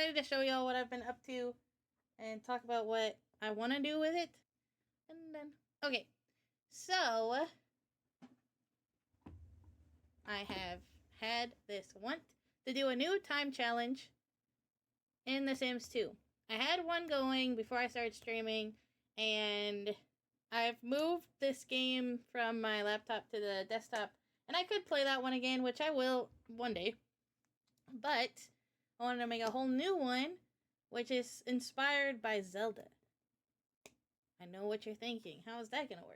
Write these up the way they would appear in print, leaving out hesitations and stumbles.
excited to show y'all what I've been up to and talk about what I want to do with it. And then, okay, so I have had this want to do a new time challenge in The Sims 2. I had one going before I started streaming, and I've moved this game from my laptop to the desktop, and I could play that one again, which I will one day. But I wanted to make a whole new one, which is inspired by Zelda. I know what you're thinking. How is that going to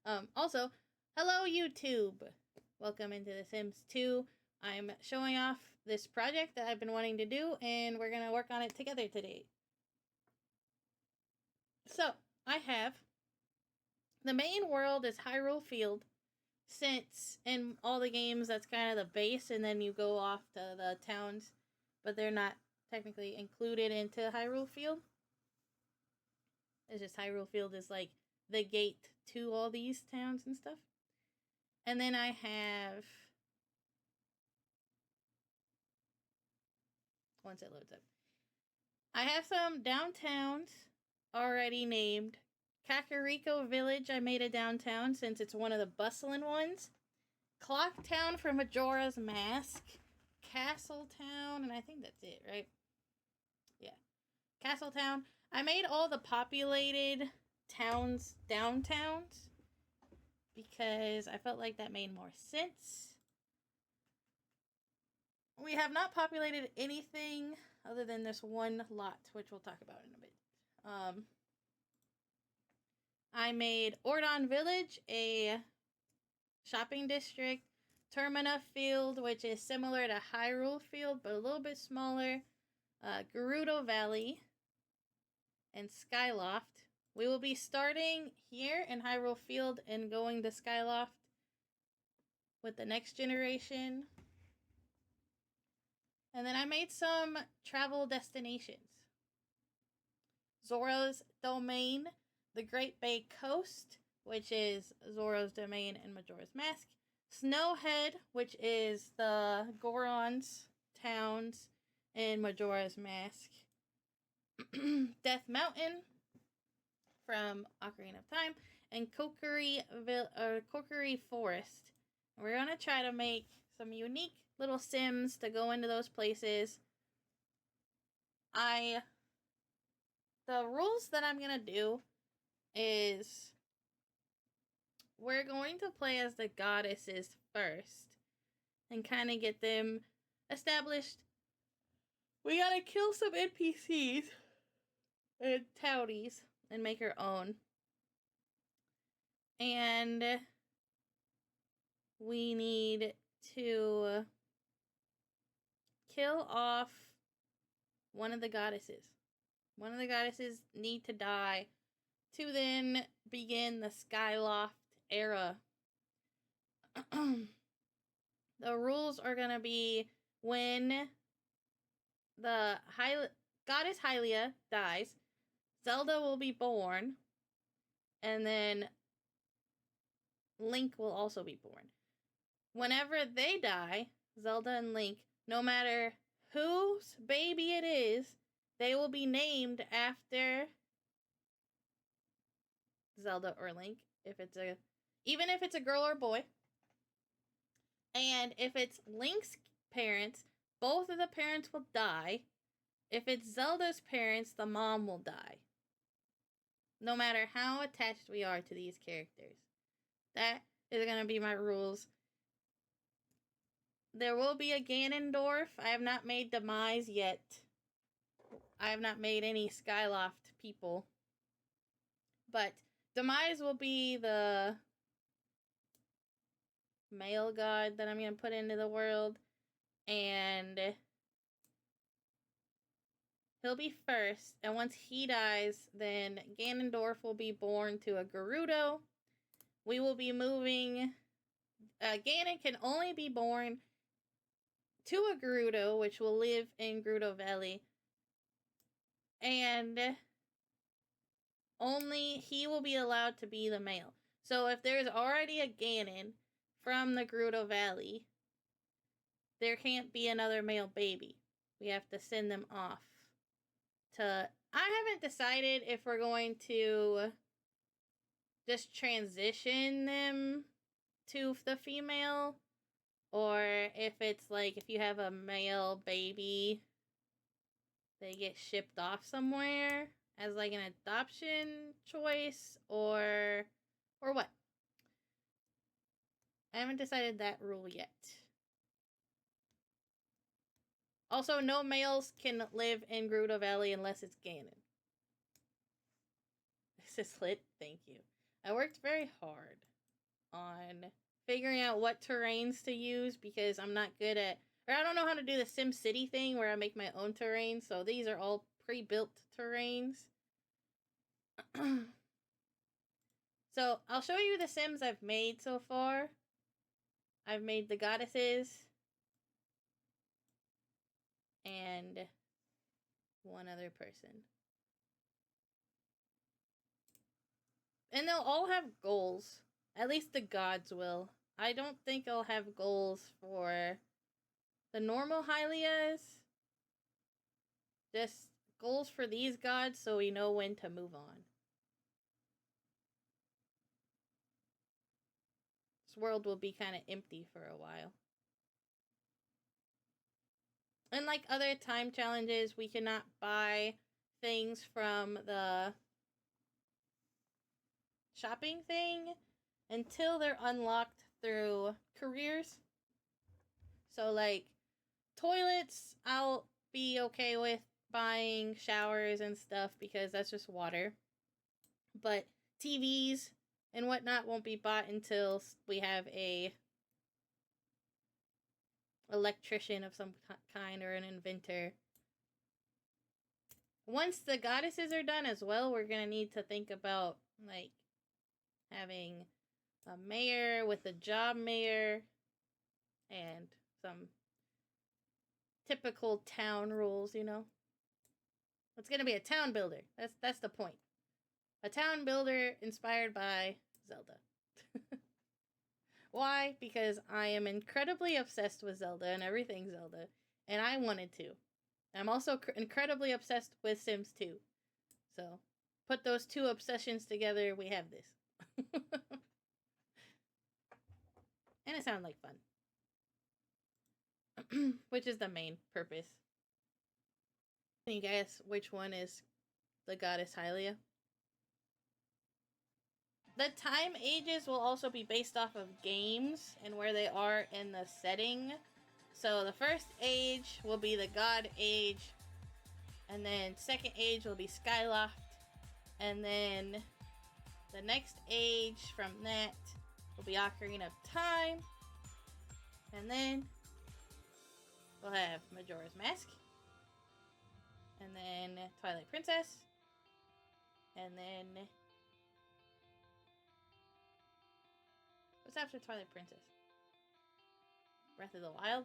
work? Also, hello YouTube. Welcome into The Sims 2. I'm showing off this project that I've been wanting to do, and we're going to work on it together today. So, I have the main world is Hyrule Field, since in all the games that's kind of the base, and then you go off to the towns, but they're not technically included into Hyrule Field. It's just Hyrule Field is like the gate to all these towns and stuff. And then I have, once it loads up, I have some downtowns already named. Kakariko Village, I made a downtown since it's one of the bustling ones. Clock Town from Majora's Mask. Castle Town, and I think that's it, right? Yeah. Castle Town. I made all the populated towns downtowns because I felt like that made more sense. We have not populated anything other than this one lot, which we'll talk about in a bit. I made Ordon Village a shopping district, Termina Field, which is similar to Hyrule Field, but a little bit smaller, Gerudo Valley, and Skyloft. We will be starting here in Hyrule Field and going to Skyloft with the next generation. And then I made some travel destinations. Zora's Domain, the Great Bay Coast, which is Zora's Domain and Majora's Mask. Snowhead, which is the Goron's towns in Majora's Mask. Death Mountain from Ocarina of Time. And Kokiri Forest. We're going to try to make some unique little Sims to go into those places. The rules that I'm going to do is we're going to play as the goddesses first and kind of get them established. We gotta kill some NPCs and townies and make our own. And we need to kill off one of the goddesses. One of the goddesses need to die to then begin the Skyloft era. The rules are going to be when the goddess Hylia dies, Zelda will be born, and then Link will also be born. Whenever they die, Zelda and Link, no matter whose baby it is, they will be named after Zelda or Link, even if it's a girl or a boy. And if it's Link's parents, both of the parents will die. If it's Zelda's parents, the mom will die. No matter how attached we are to these characters. That is going to be my rules. There will be a Ganondorf. I have not made Demise yet. I have not made any Skyloft people. But Demise will be the male god that I'm going to put into the world. And he'll be first. And once he dies, then Ganondorf will be born to a Gerudo. We will be moving. Ganon can only be born to a Gerudo, which will live in Gerudo Valley. And only he will be allowed to be the male. So if there's already a Ganon from the Gerudo Valley, there can't be another male baby. we have to send them off to... I haven't decided if we're going to just transition them to the female, or if it's like if you have a male baby, they get shipped off somewhere as like an adoption choice, or what. I haven't decided that rule yet. Also, no males can live in Gerudo Valley unless it's Ganon. This is lit. Thank you. I worked very hard on figuring out what terrains to use because I'm not good at... Or I don't know how to do the Sim City thing where I make my own terrain. So these are all pre-built terrains. So I'll show you the Sims I've made so far. I've made the goddesses. And one other person. And they'll all have goals. At least the gods will. I don't think I'll have goals for the normal Hylias. Just goals for these gods so we know when to move on. This world will be kind of empty for a while. Unlike other time challenges, we cannot buy things from the shopping thing until they're unlocked through careers. So, like, toilets, I'll be okay with buying showers and stuff because that's just water. But TVs and whatnot won't be bought until we have a electrician of some kind or an inventor. Once the goddesses are done as well, we're gonna need to think about like having a mayor with a job mayor and some typical town rules, you know. It's gonna be a town builder. That's the point. A town builder inspired by Zelda. Why? Because I am incredibly obsessed with Zelda and everything Zelda, and I wanted to. I'm also incredibly obsessed with Sims 2. So, put those two obsessions together, we have this. And it sounds like fun. Which is the main purpose. Can you guess which one is the goddess Hylia? The time ages will also be based off of games and where they are in the setting. So the first age will be the God Age, and then second age will be Skyloft, and then the next age from that will be Ocarina of Time, and then we'll have Majora's Mask, and then Twilight Princess, and then what's after Twilight Princess? Breath of the Wild?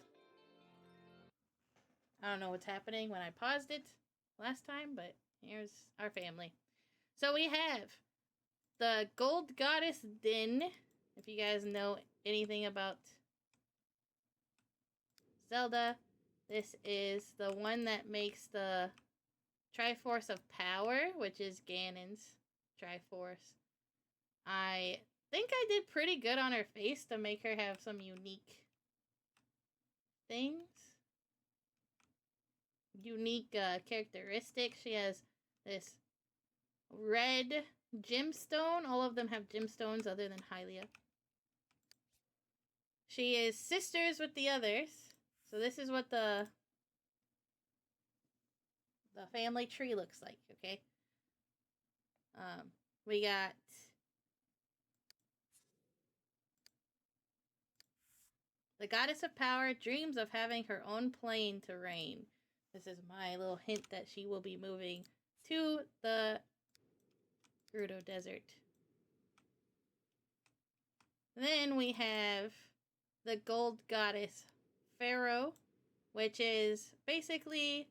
I don't know what's happening when I paused it last time, but here's our family. So we have the Gold Goddess Din, if you guys know anything about Zelda. This is the one that makes the Triforce of Power, which is Ganon's Triforce. I think I did pretty good on her face to make her have some unique things. Unique characteristics. She has this red gemstone. All of them have gemstones other than Hylia. She is sisters with the others. So this is what the family tree looks like, okay? We got the Goddess of Power dreams of having her own plane to reign. This is my little hint that she will be moving to the Gerudo Desert. Then we have the Gold Goddess Pharaoh, which is basically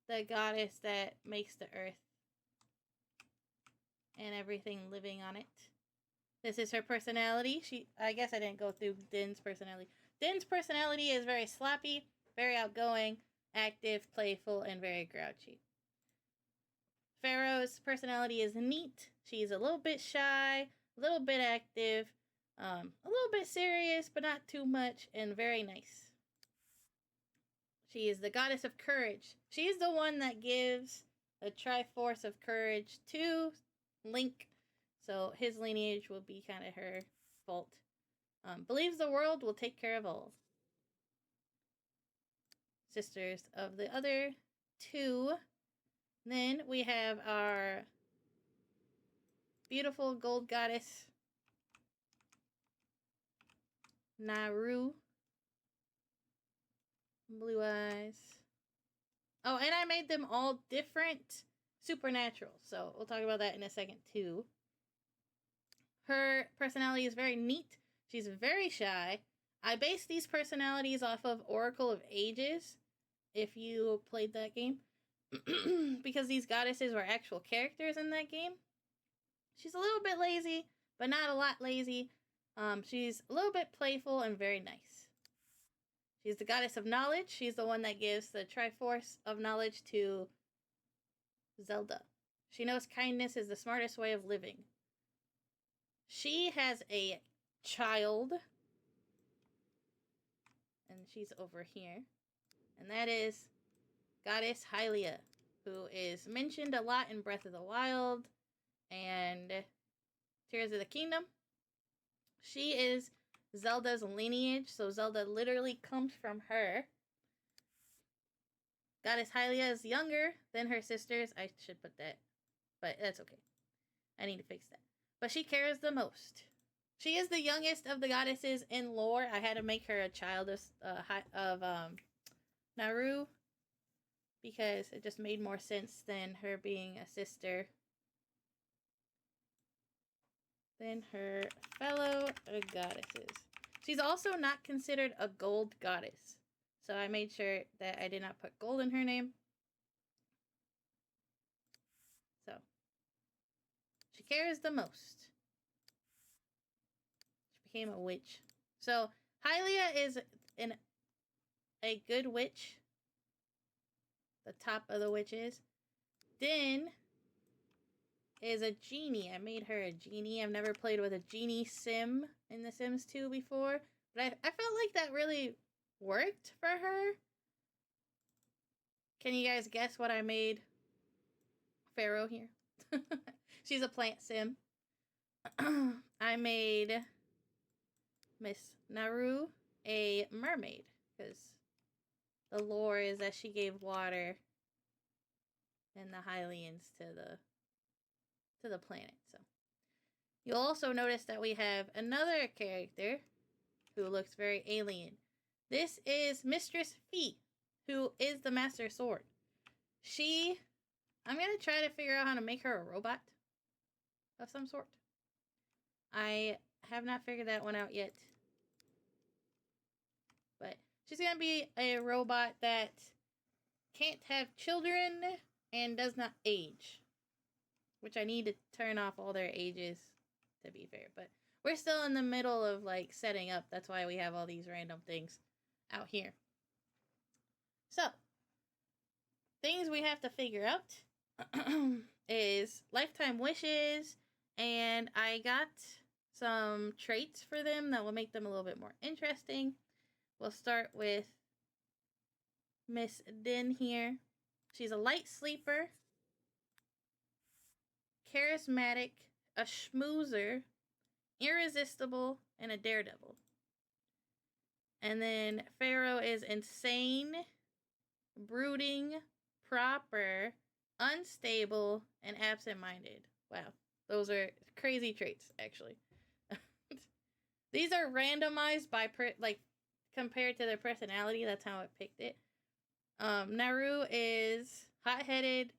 the goddess that makes the earth and everything living on it. This is her personality. I guess I didn't go through Din's personality. Din's personality is very slappy, very outgoing, active, playful, and very grouchy. Pharaoh's personality is neat. She's a little bit shy, a little bit active, a little bit serious, but not too much, and very nice. She is the goddess of courage. She's the one that gives the Triforce of Courage to Link, so his lineage will be kind of her fault. Believes the world will take care of all. Sisters of the other two. Then we have our beautiful gold goddess, Naru. Blue eyes. Oh, and I made them all different supernatural, so we'll talk about that in a second too. Her personality is very neat. She's very shy. I based these personalities off of Oracle of Ages, if you played that game, because these goddesses were actual characters in that game. She's a little bit lazy, but not a lot lazy. She's a little bit playful and very nice. She's the goddess of knowledge. She's the one that gives the Triforce of knowledge to Zelda. She knows kindness is the smartest way of living. She has a child, and she's over here, and that is Goddess Hylia, who is mentioned a lot in Breath of the Wild and Tears of the Kingdom. She is Zelda's lineage, so Zelda literally comes from her. Goddess Hylia is younger than her sisters. I should put that, but that's okay. I need to fix that. But she cares the most. She is the youngest of the goddesses in lore. I had to make her a child of Naru, because it just made more sense than her being a sister than her fellow goddesses. She's also not considered a gold goddess, so I made sure that I did not put gold in her name. So, she cares the most. She became a witch. So, Hylia is a good witch. The top of the witches. Din is a genie. I made her a genie. I've never played with a genie sim in The Sims 2 before, but I felt like that really worked for her. Can you guys guess what I made Pharaoh here? She's a plant sim. I made Miss Naru a mermaid, because the lore is that she gave water and the Hylians to the planet. So you'll also notice that we have another character who looks very alien. This is Mistress Fee, who is the Master Sword. I'm going to try to figure out how to make her a robot of some sort. I have not figured that one out yet. But she's going to be a robot that can't have children and does not age. Which I need to turn off all their ages, to be fair. But we're still in the middle of, like, setting up. That's why we have all these random things out here. So, things we have to figure out is lifetime wishes, and I got some traits for them that will make them a little bit more interesting. We'll start with Miss Din here. She's a light sleeper, charismatic, a schmoozer, irresistible, and a daredevil. And then Pharaoh is insane, brooding, proper, unstable, and absent-minded. Wow, those are crazy traits, actually. These are randomized by compared to their personality. That's how I picked it. Naru is hot-headed,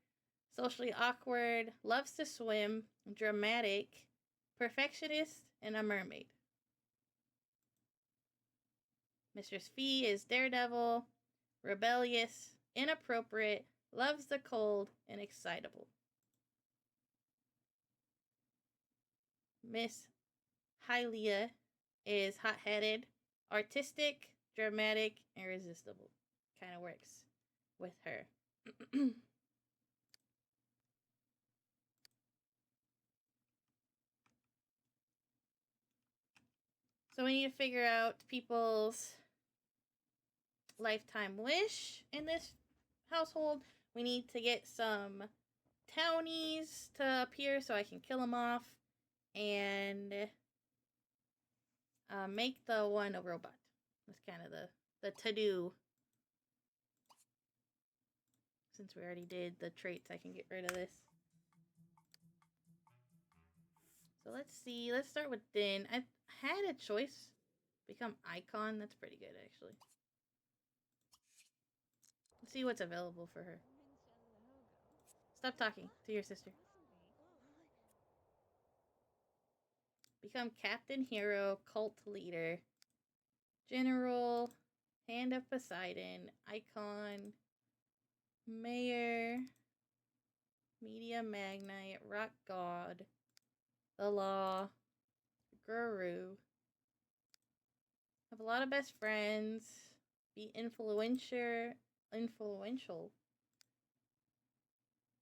socially awkward, loves to swim, dramatic, perfectionist, and a mermaid. Mistress Fee is daredevil, rebellious, inappropriate, loves the cold, and excitable. Miss Hylia is hot-headed, artistic, dramatic, and irresistible. Kind of works. with her. So we need to figure out people's lifetime wish in this household. We need to get some townies to appear so I can kill them off and make the one a robot. That's kind of the to-do. Since we already did the traits, I can get rid of this. So let's see. Let's start with Din. I had a choice. Become icon. That's pretty good, actually. Let's see what's available for her. Stop talking to your sister. Become Captain Hero, Cult Leader, General, Hand of Poseidon, Icon, Mayor, Media Magnate, Rock God, The Law, Guru. Have a lot of best friends. Be influential.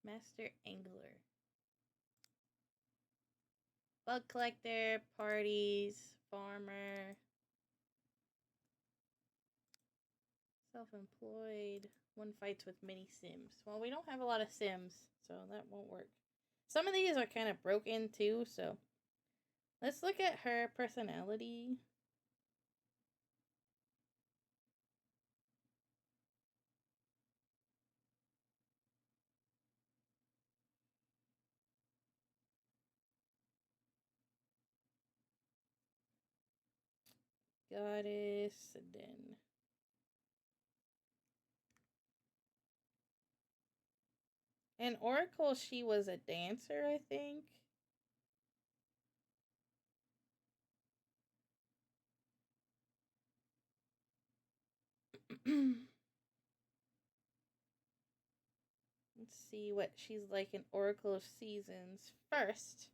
Master Angler. Bug collector, parties, farmer. Self-employed. One fights with many Sims. Well, we don't have a lot of Sims, so that won't work. Some of these are kind of broken too, so let's look at her personality. Goddess, then in Oracle, she was a dancer, I think. Let's see what she's like in Oracle Seasons first.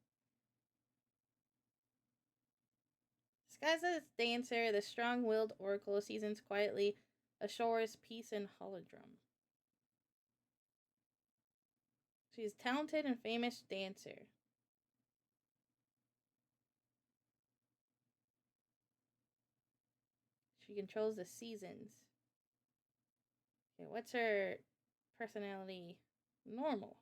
Disguised as dancer, the strong-willed Oracle Seasons quietly assures peace and holodrum. She's a talented and famous dancer. She controls the seasons. Okay, what's her personality? Normal.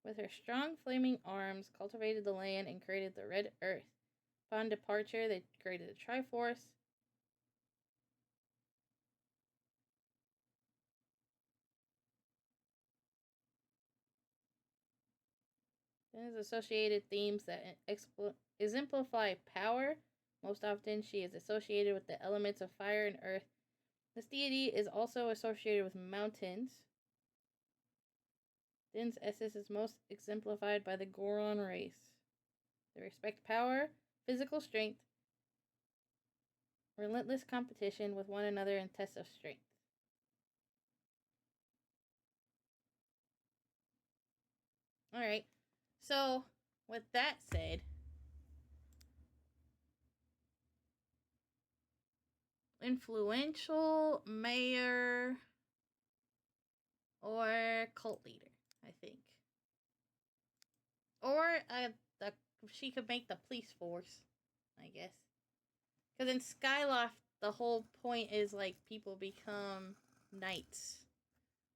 With her strong flaming arms, cultivated the land and created the Red Earth. Upon departure, they created the Triforce. Then associated themes that exemplify power. Most often, she is associated with the elements of fire and earth. This deity is also associated with mountains. Din's essence is most exemplified by the Goron race. They respect power, physical strength, relentless competition with one another in tests of strength. Alright, so with that said, influential, mayor, or cult leader, I think. Or she could make the police force, I guess. Because in Skyloft, the whole point is like people become knights.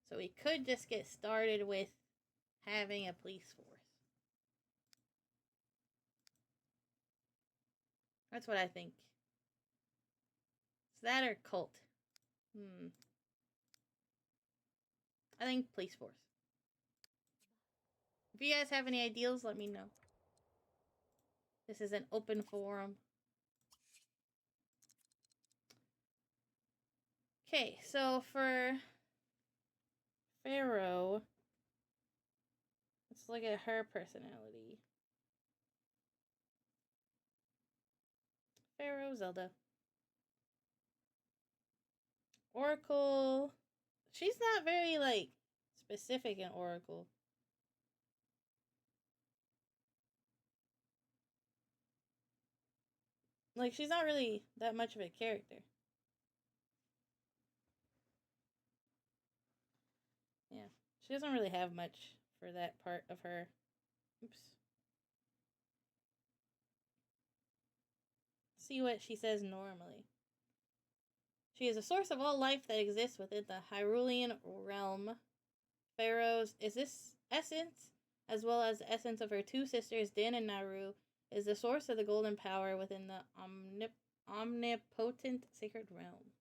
So we could just get started with having a police force. That's what I think. Is that or cult? I think police force. If you guys have any ideas, let me know. This is an open forum. Okay, so for Pharaoh, let's look at her personality. Pharaoh, Zelda. Oracle. She's not very, like, specific in Oracle. Like, she's not really that much of a character. Yeah. She doesn't really have much for that part of her. Oops. See what she says normally. She is a source of all life that exists within the Hyrulean realm. Pharaoh's is this essence, as well as the essence of her two sisters, Din and Naru, is the source of the golden power within the omnipotent sacred realm.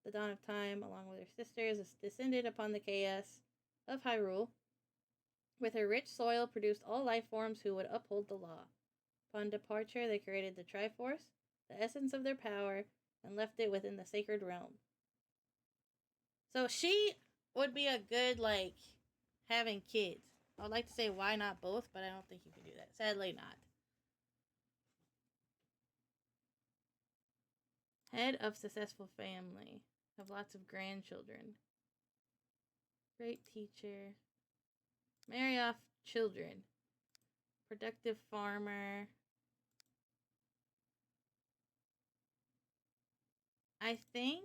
The dawn of time, along with her sisters, is descended upon the chaos of Hyrule. With her rich soil, produced all life forms who would uphold the law. Upon departure, they created the Triforce, the essence of their power, and left it within the sacred realm. So she would be a good, like, having kids. I would like to say why not both, but I don't think you can do that. Sadly, not. Head of successful family. Have lots of grandchildren. Great teacher. Marry off children. Productive farmer. I think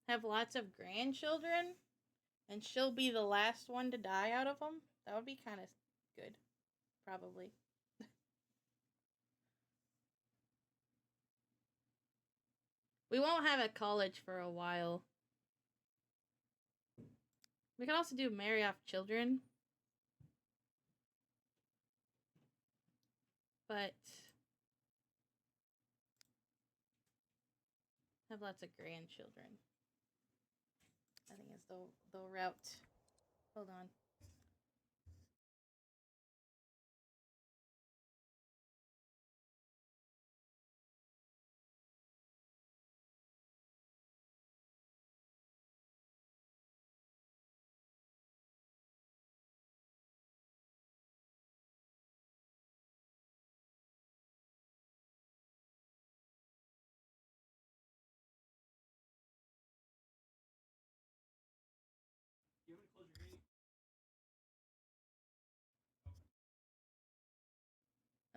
have lots of grandchildren, and she'll be the last one to die out of them. That would be kind of good, probably. We won't have a college for a while. We can also do marry off children, but have lots of grandchildren. I think it's the route. Hold on.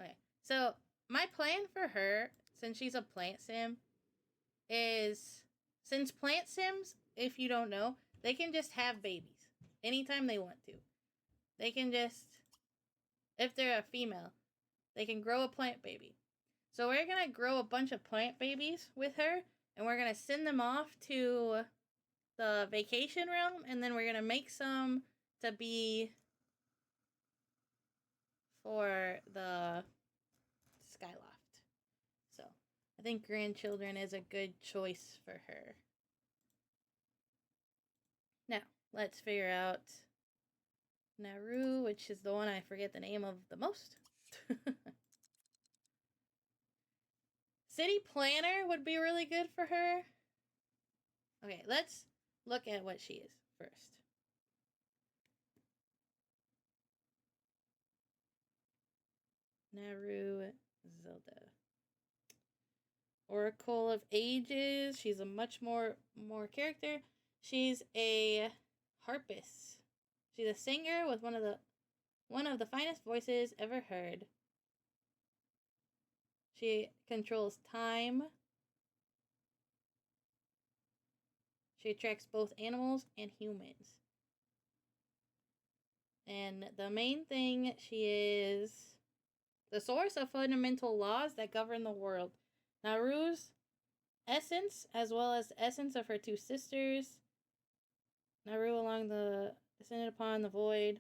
Okay. So my plan for her, since she's a plant sim, is since plant sims, if you don't know, they can just have babies anytime they want to. They can just, if they're a female, they can grow a plant baby. So we're gonna grow a bunch of plant babies with her, and we're gonna send them off to the vacation realm, and then we're gonna make some to be for the Skyloft. So I think grandchildren is a good choice for her. Now, let's figure out Naru, which is the one I forget the name of the most. City planner would be really good for her. Okay, let's look at what she is first. Naru Zelda. Oracle of Ages. She's a much more character. She's a harpist. She's a singer with one of the finest voices ever heard. She controls time. She attracts both animals and humans. And the main thing, she is the source of fundamental laws that govern the world. Naru's essence, as well as the essence of her two sisters. Naru along the descended upon the void,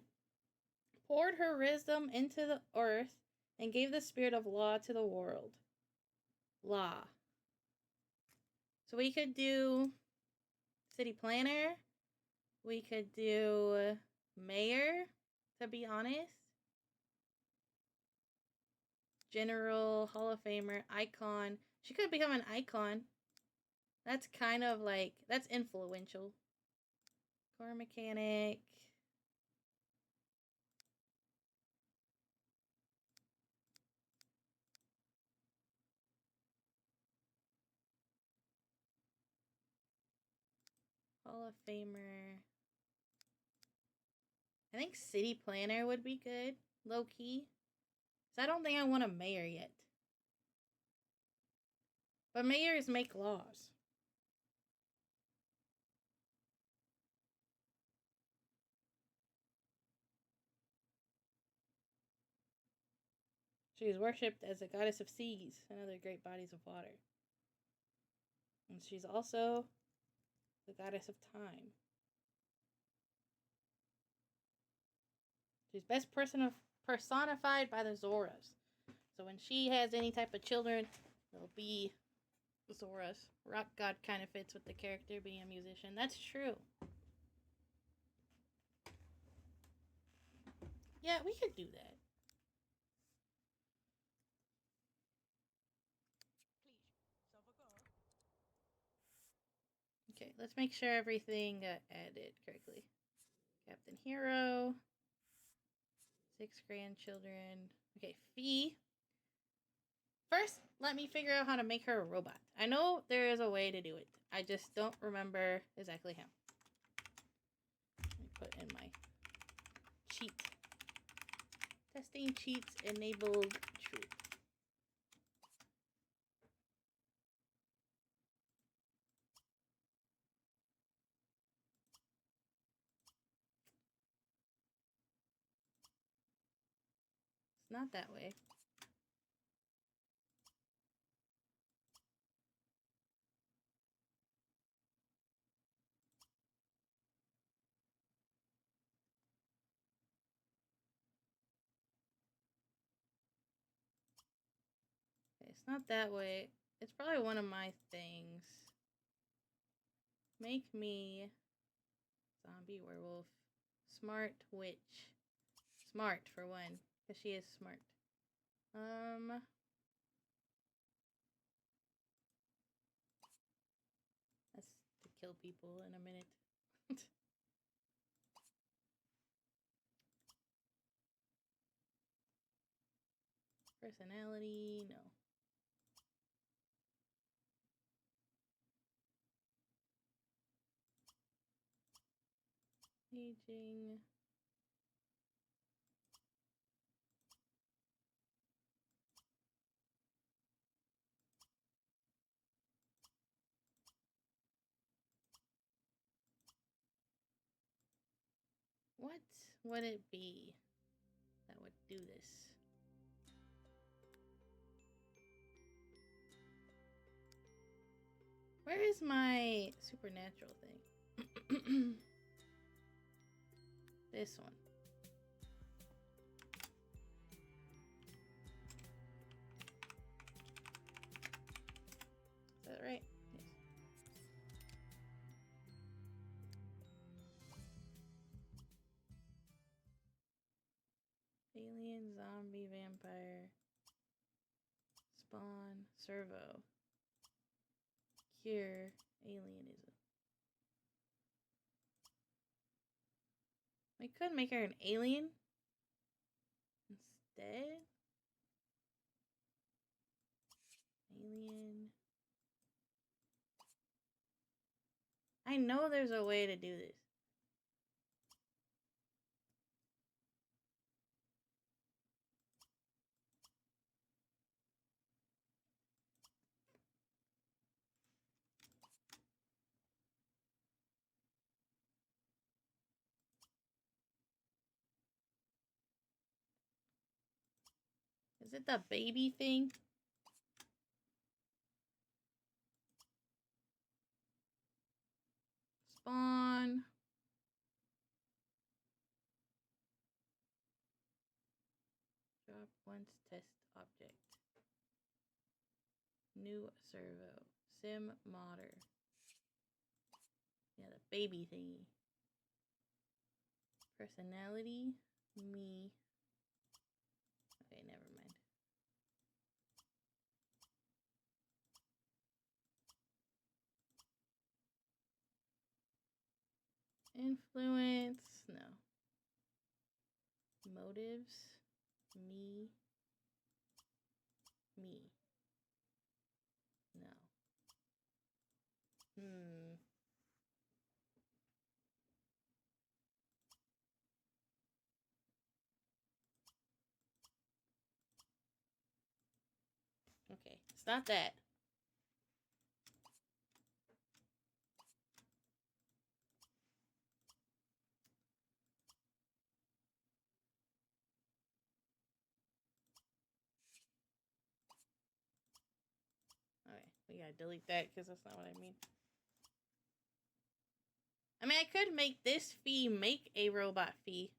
poured her wisdom into the earth, and gave the spirit of law to the world. Law. So we could do city planner. We could do mayor, to be honest. General, Hall of Famer, icon. She could become an icon. That's kind of like, that's influential. Core mechanic. Hall of Famer. I think city planner would be good, low key. So I don't think I want a mayor yet. But mayors make laws. She is worshipped as a goddess of seas and other great bodies of water. And she's also the goddess of time. She's best personified by the Zoras. So when she has any type of children, they'll be Zoras. Rock God kind of fits with the character being a musician. That's true. Yeah, we could do that. Okay, let's make sure everything got added correctly. Captain Hero. 6 grandchildren. Okay, Fee. First, let me figure out how to make her a robot. I know there is a way to do it. I just don't remember exactly how. Let me put in my cheat. Testing cheats enabled true. It's not that way. Okay, it's not that way. It's probably one of my things. Make me zombie werewolf. Smart witch. Smart for one, because she is smart. That's to kill people in a minute. Personality, no. Aging. What would it be that would do this? Where is my supernatural thing? This one. Is that right? Yes. Alien, zombie, vampire, spawn, servo, cure, alienism. I could make her an alien instead. Alien. I know there's a way to do this. Is it the baby thing? Spawn. Drop once test object. New servo. Sim modder. Yeah, the baby thingy. Personality. Me. Okay, never mind. Influence. No. Motives. Me. Me. No. Okay, it's not that. We gotta delete that because that's not what I mean. I mean, I could make this fee make a robot fee.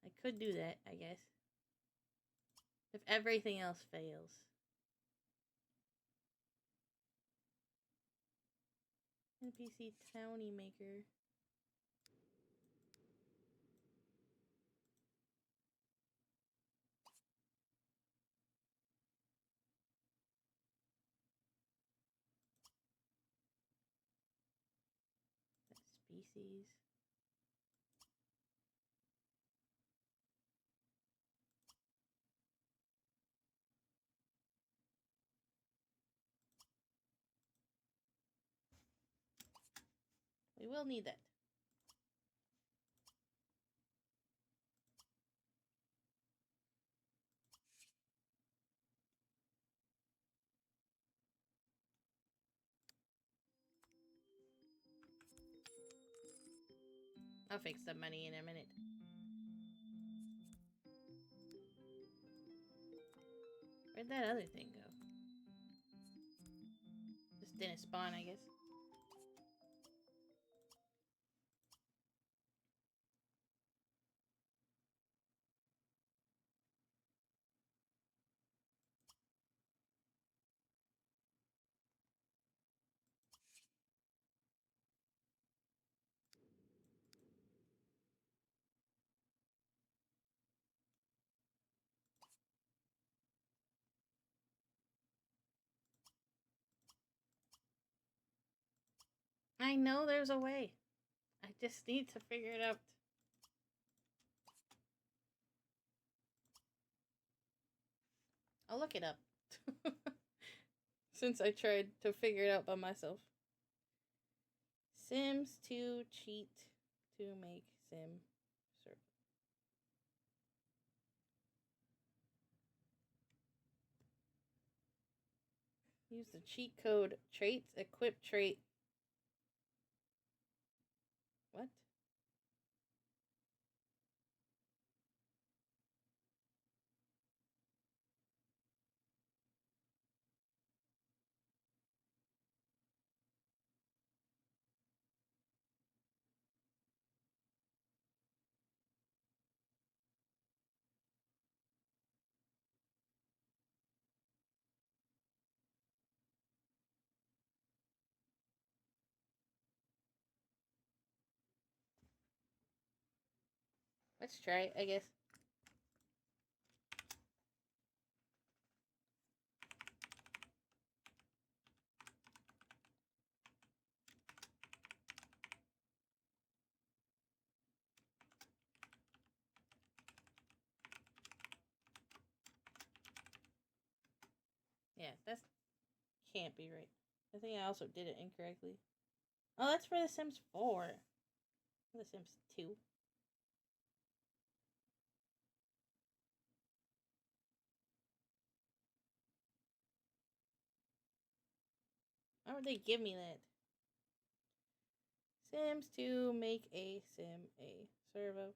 I could do that, I guess. If everything else fails. NPC Townie Maker. Species. We will need that. I'll fix the money in a minute. Where'd that other thing go? Just didn't spawn, I guess. I know there's a way. I just need to figure it out. I'll look it up. Since I tried to figure it out by myself. Sims to cheat to make sim server. Use the cheat code traits equip trait. What? Let's try it, I guess. Yeah, that can't be right. I think I also did it incorrectly. Oh, that's for The Sims 4. The Sims 2. Why would they give me that? Sims 2 make a sim a servo.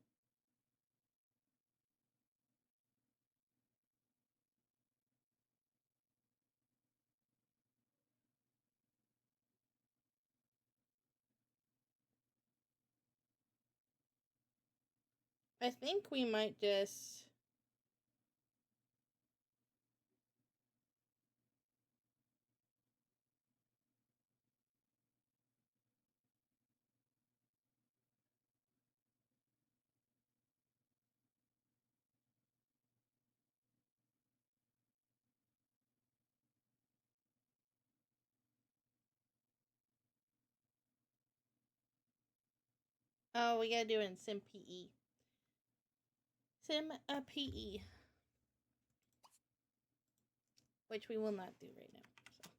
I think we might just... Oh, we gotta do it in Sim PE. Sim PE. Which we will not do right now. So.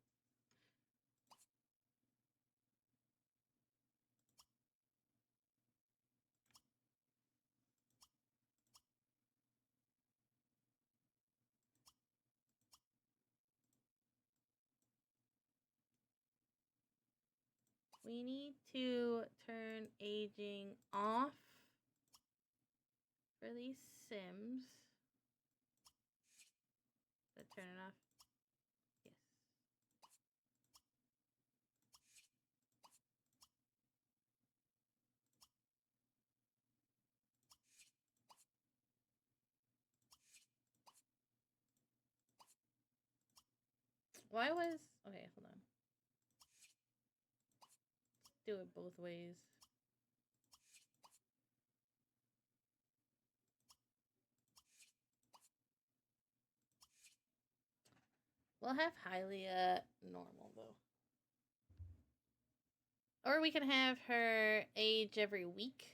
We need to turn aging off for these Sims. The turn it off. Yes. Why was... Okay, hold on. Do it both ways. We'll have Hylia normal, though. Or we can have her age every week.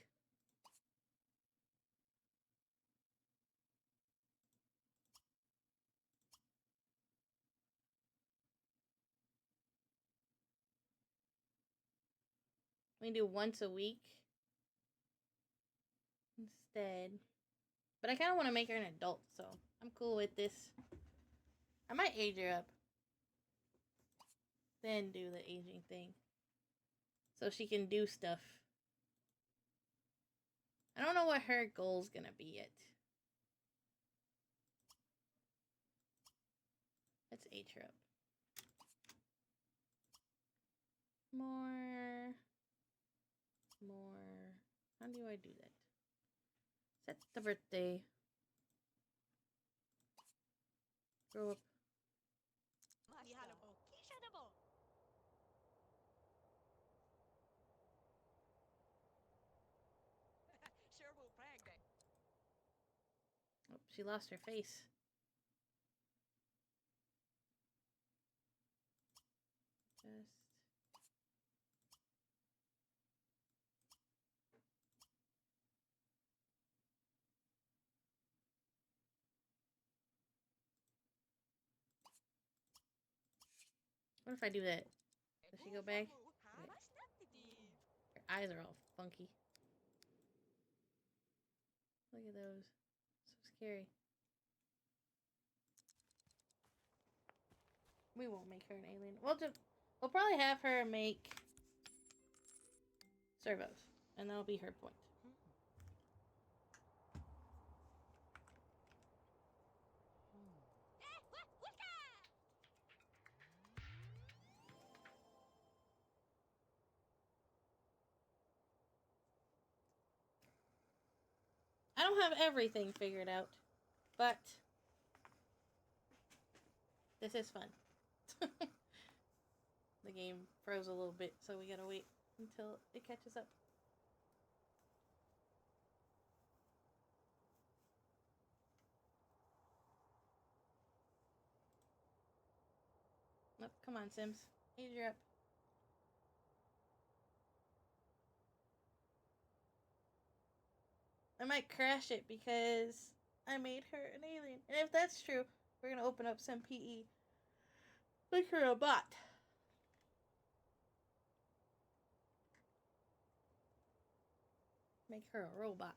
We can do once a week instead. But I kind of want to make her an adult, so I'm cool with this. I might age her up. Then do the aging thing. So she can do stuff. I don't know what her goal's gonna be yet. Let's age her up. More. How do I do that? Set the birthday. Grow up. Oh, she lost her face. Just... What if I do that? Does she go back? Okay. Her eyes are all funky. Look at those. So scary. We won't make her an alien. We'll probably have her make servos, and that'll be her point. I don't have everything figured out, but this is fun. The game froze a little bit, so we gotta wait until it catches up. Nope, come on, Sims. Age her up. I might crash it because I made her an alien. And if that's true, we're gonna open up some PE. Make her a bot. Make her a robot.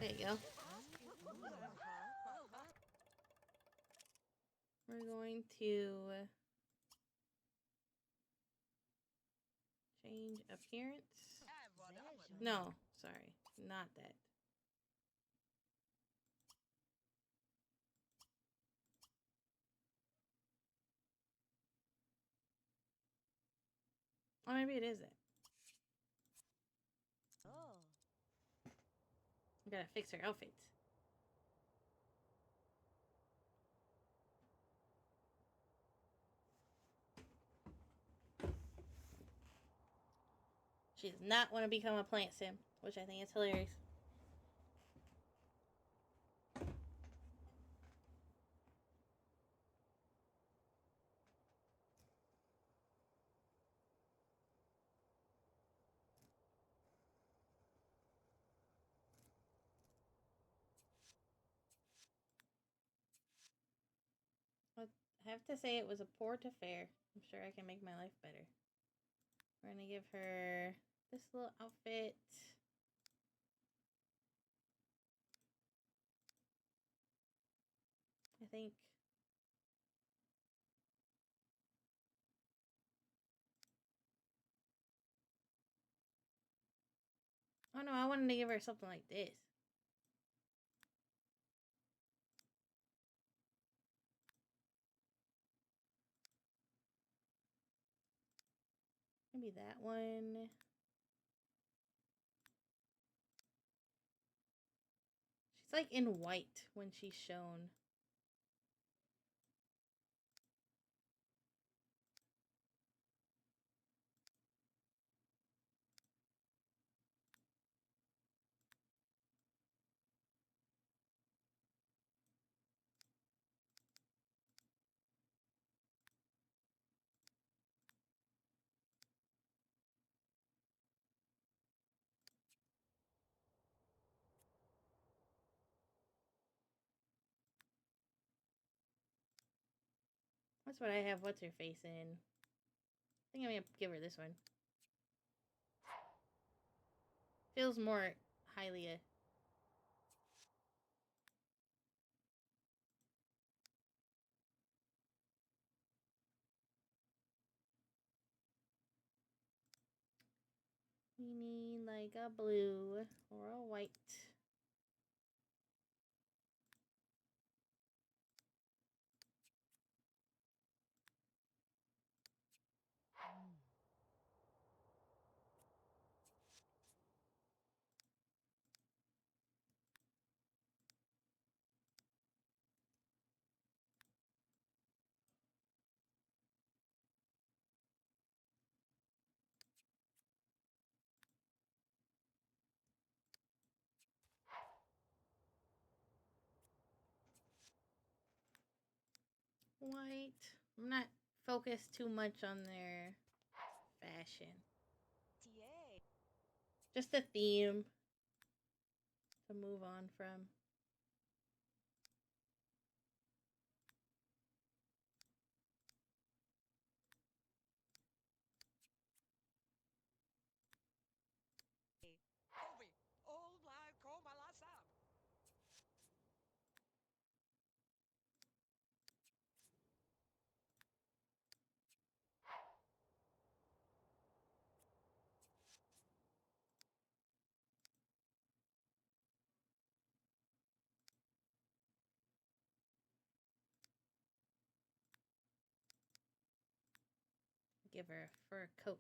There you go. We're going to change appearance. No, sorry, not that. Oh, maybe it is that. We gotta fix her outfits. She does not want to become a plant sim, which I think is hilarious. I have to say it was a poor to fair. I'm sure I can make my life better. We're gonna give her this little outfit. think. Oh no, I wanted to give her something like this. Maybe that one. She's like in white when she's shown. That's what I have what's her face in. I think I'm gonna give her this one. Feels more Hylia. We need like a blue or a white. White. I'm not focused too much on their fashion. Just a theme to move on from. Give her a fur coat.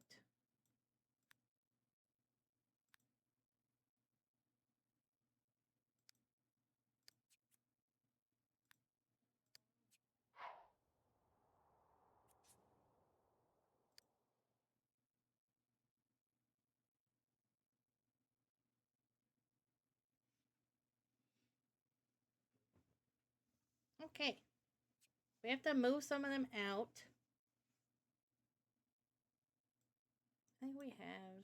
Okay. We have to move some of them out. I think we have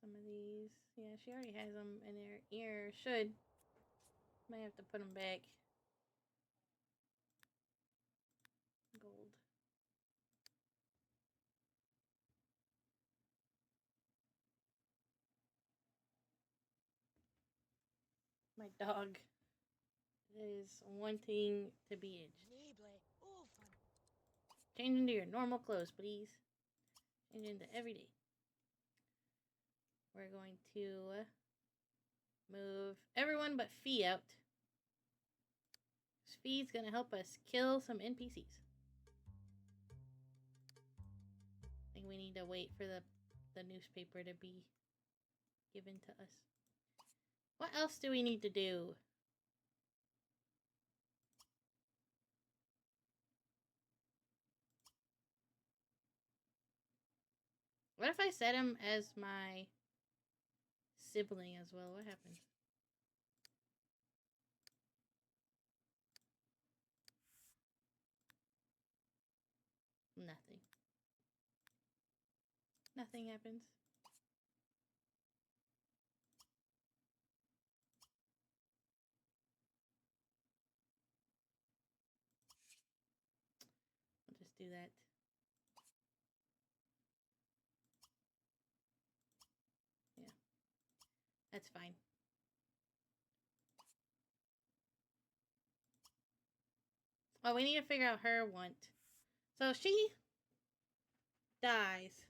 some of these. Yeah, she already has them in her ear. Should. Might have to put them back. Gold. My dog is wanting to be aged. Change into your normal clothes, please. Change into everyday. We're going to move everyone but Fee out. Fee's gonna help us kill some NPCs. I think we need to wait for the newspaper to be given to us. What else do we need to do? What if I set him as my sibling as well? What happens? Nothing. Nothing happens. I'll just do that. Yeah. That's fine. Oh, we need to figure out her want. So she dies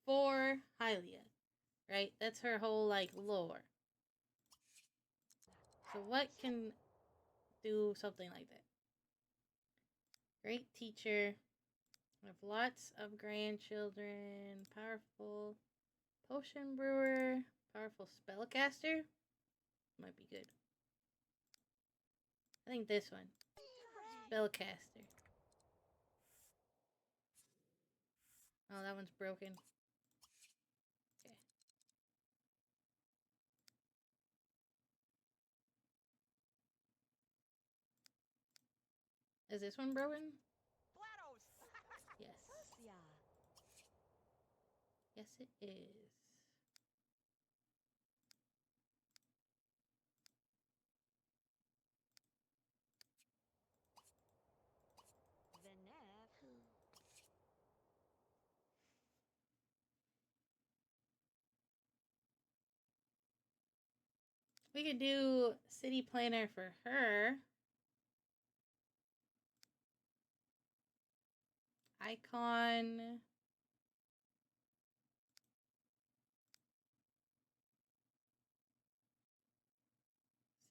for Hylia, right? That's her whole, like, lore. So what can do something like that? Great teacher. Have lots of grandchildren. Powerful potion brewer. Powerful spellcaster. Might be good. I think this one. Spellcaster. Oh, that one's broken. Okay. Is this one broken? Yes. Yes, it is. We could do city planner for her. Icon.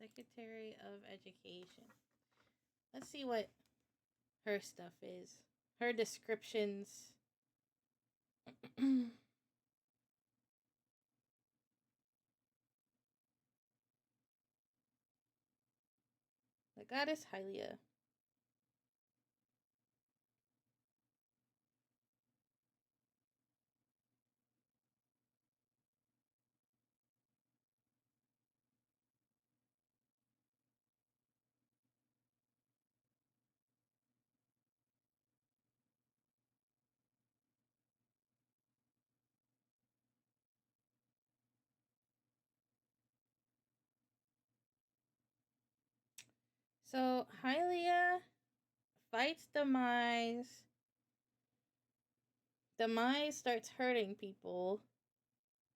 Secretary of Education. Let's see what her stuff is. Her descriptions. The goddess Hylia. So Hylia fights Demise. Demise starts hurting people.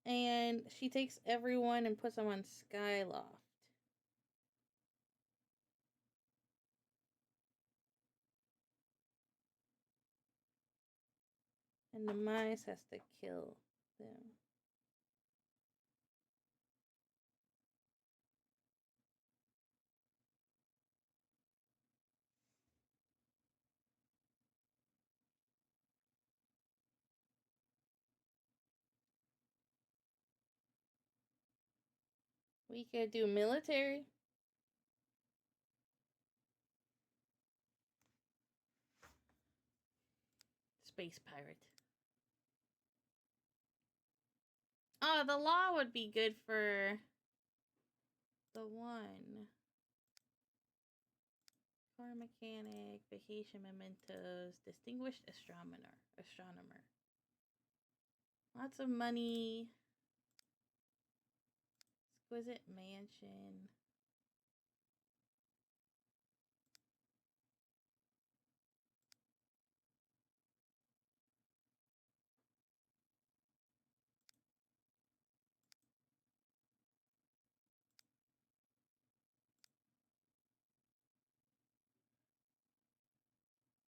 And she takes everyone and puts them on Skyloft. And Demise has to kill them. We could do military. Space pirate. Oh, the law would be good for the one. Car mechanic, vacation mementos, distinguished astronomer. Lots of money. Exquisite mansion.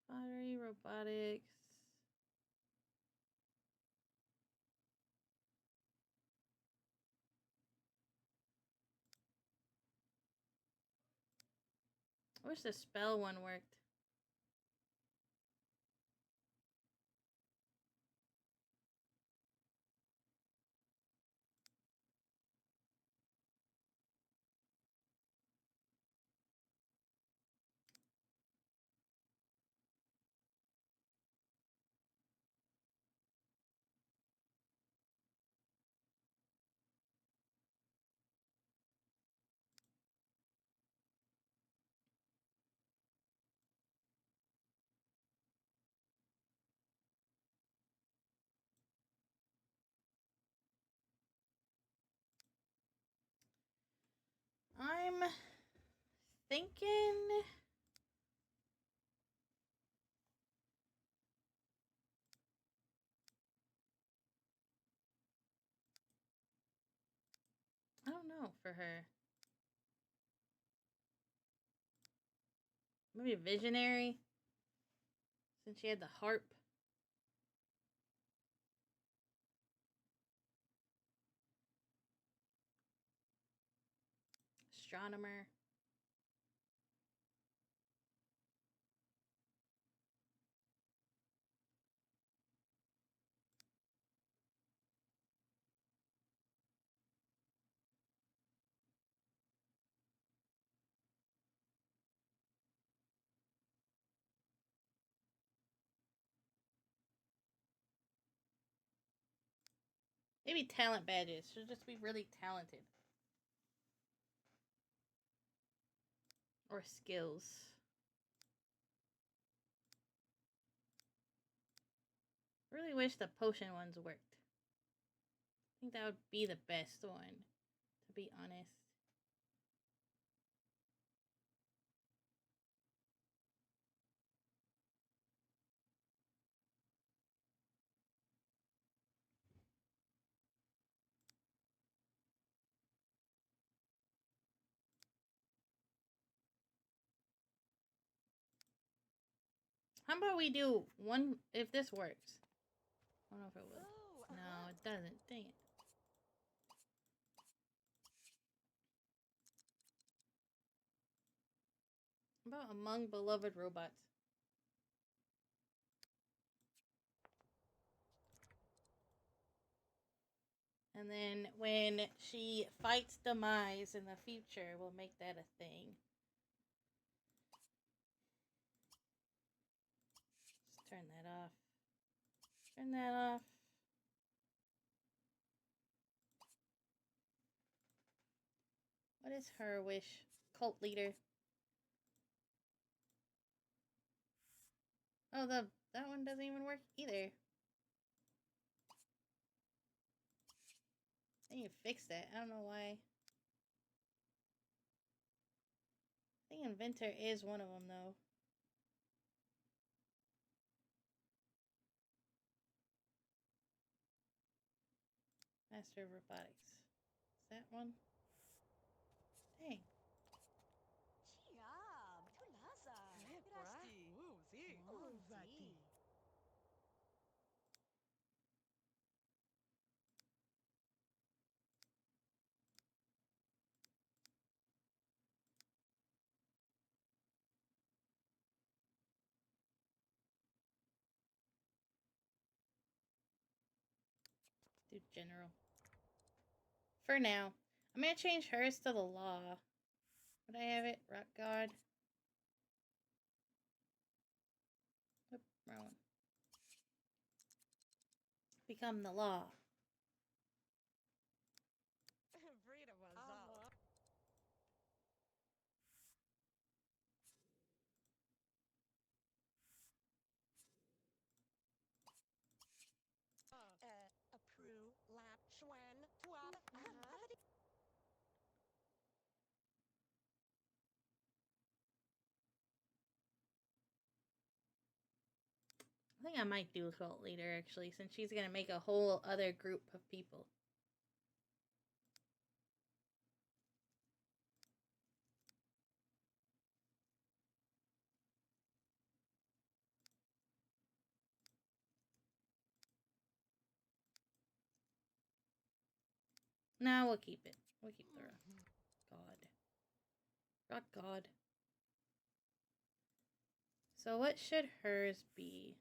Pottery, robotics. I wish the spell one worked. I'm thinking I don't know for her. Maybe a visionary. Since she had the harp. Astronomer. Maybe talent badges. She'll just be really talented. Or skills. I really wish the potion ones worked. I think that would be the best one, to be honest. How about we do one, if this works? I don't know if it will. No, it doesn't. Dang it. How about among beloved robots? And then when she fights demise in the future, we'll make that a thing. Just turn that off. Turn that off. What is her wish? Cult leader. Oh, that one doesn't even work either. I need to fix that. I don't know why. I think inventor is one of them, though. Master of robotics. Is that one? Dang. Do general. For now. I'm gonna change hers to the law. Would I have it? Rock God. Oop, wrong one. Become the law. I think I might do a cult leader, actually, since she's gonna make a whole other group of people. No, we'll keep it. We'll keep the God. Rock God. So what should hers be?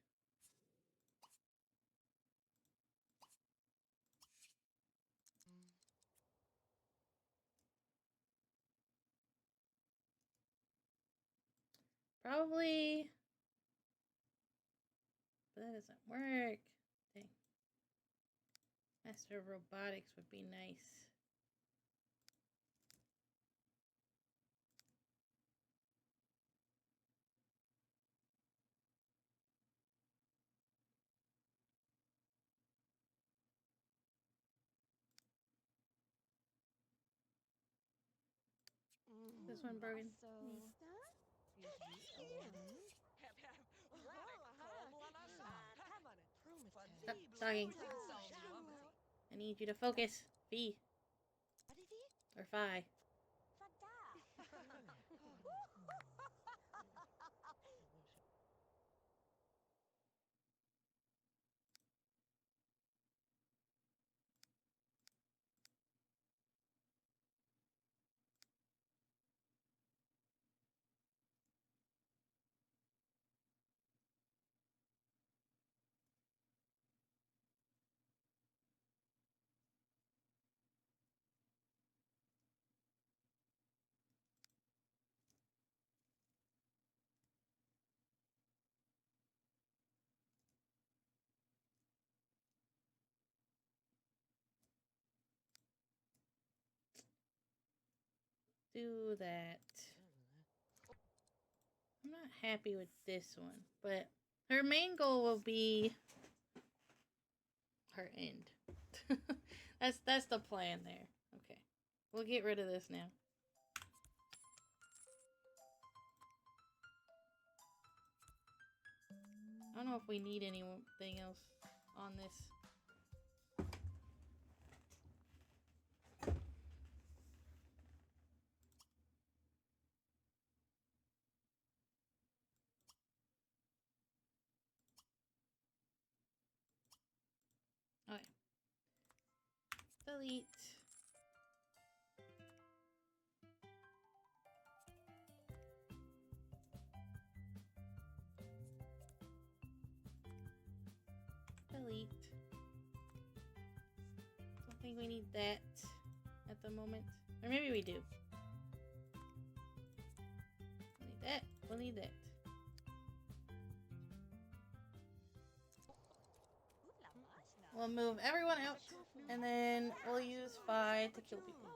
Probably... But that doesn't work. Dang. Master of robotics would be nice. This one broken. Stop talking. I need you to focus. V. Or Phi. do that. I'm not happy with this one, but her main goal will be her end. That's the plan there. Okay. We'll get rid of this now. I don't know if we need anything else on this. Okay. Delete. Delete. Don't think we need that at the moment. Or maybe we do. We'll need that. We'll need that. We'll move everyone out, and then we'll use Phi to kill people.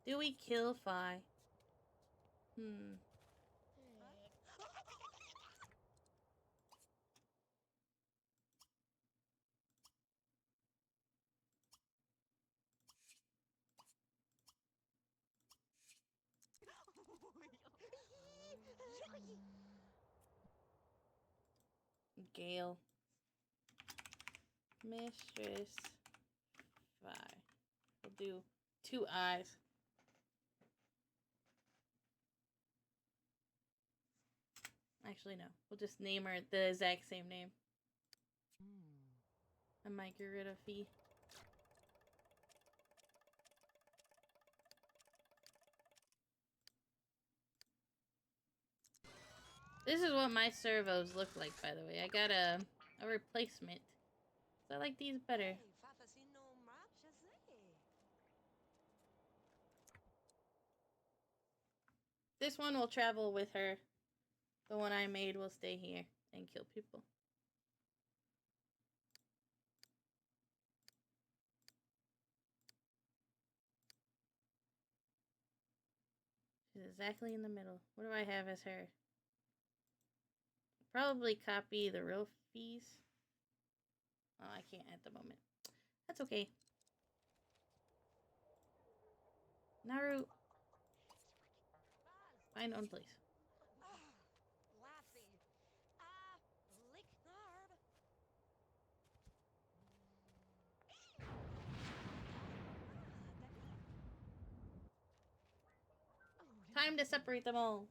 Do we kill Phi? Gale. Mistress. Phi. We'll do 2 eyes. Actually, no. We'll just name her the exact same name. I might get rid of Phi. This is what my servos look like, by the way. I got a replacement. So I like these better. This one will travel with her. The one I made will stay here and kill people. She's exactly in the middle. What do I have as her? Probably copy the real fees. Oh, I can't at the moment. That's okay. Naru. Find own place. Time to separate them all.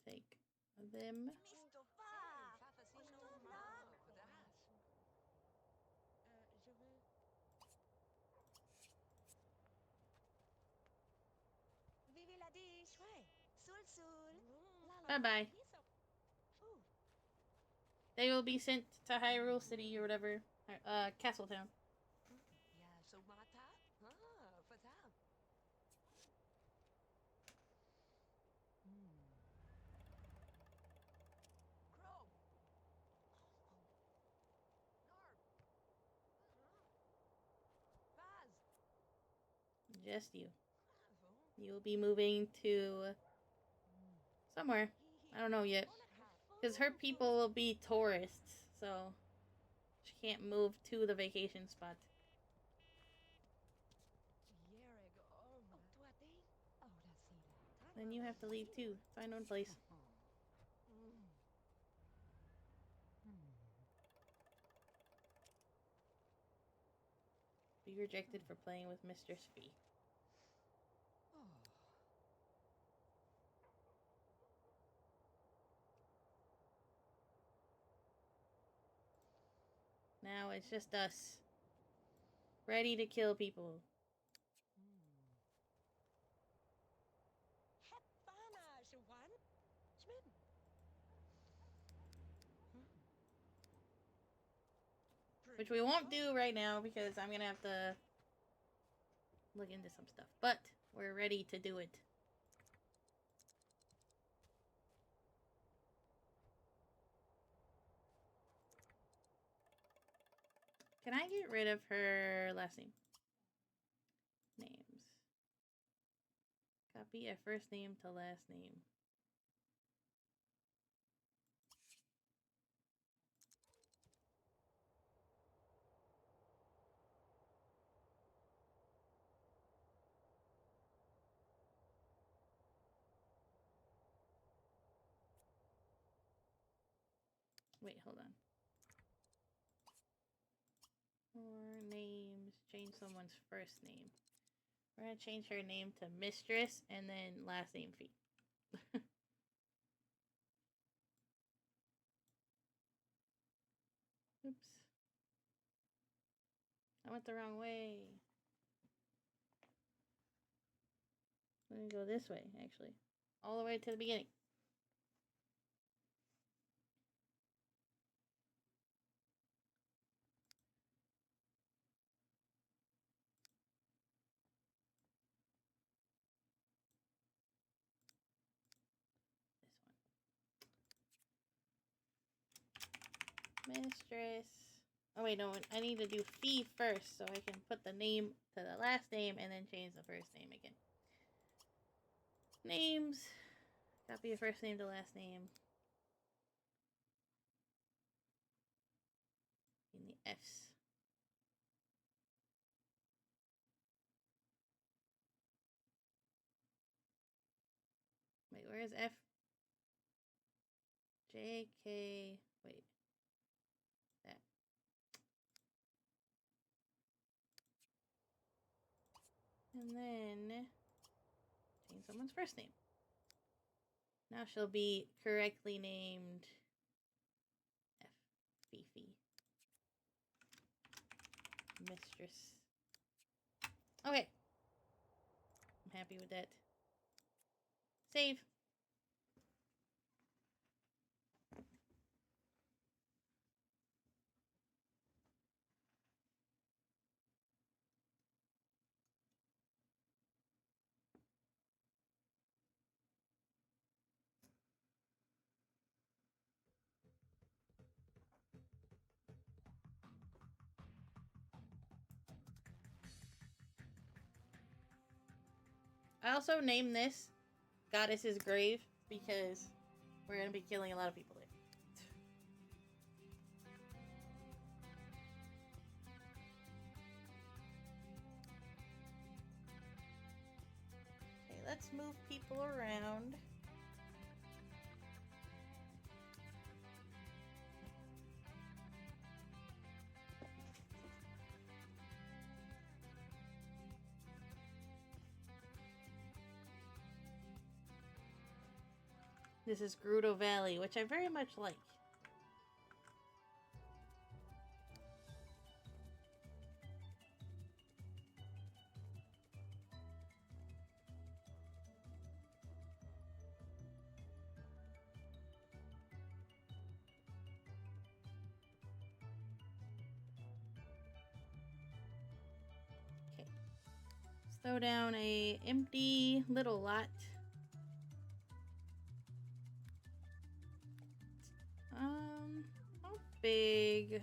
Take them. Bye-bye. They will be sent to Hyrule City or whatever. Castletown. Just you. You will be moving to somewhere. I don't know yet. Because her people will be tourists, so she can't move to the vacation spot. Then you have to leave too. Find own place. Be rejected for playing with Mistress Phi. Now it's just us. Ready to kill people. which we won't do right now because I'm gonna have to look into some stuff. But we're ready to do it. Can I get rid of her last name? Names. Copy a first name to last name. Wait, hold on. Or names. Change someone's first name. We're gonna change her name to Mistress and then last name Fee. Oops. I went the wrong way. Let me go this way, actually. All the way to the beginning. This one. Mistress. Oh wait, no, I need to do Fee first so I can put the name to the last name and then change the first name again. Names. Copy your first name to last name. In the F's. Wait, where is F? J, K, wait. That. And then change someone's first name. Now she'll be correctly named F. Fifi. Mistress. Okay. I'm happy with that. Save. I also named this Goddess's Grave because we're going to be killing a lot of people there. Okay, let's move people around. This is Gerudo Valley, which I very much like. Okay. Let's throw down a empty little lot. How big do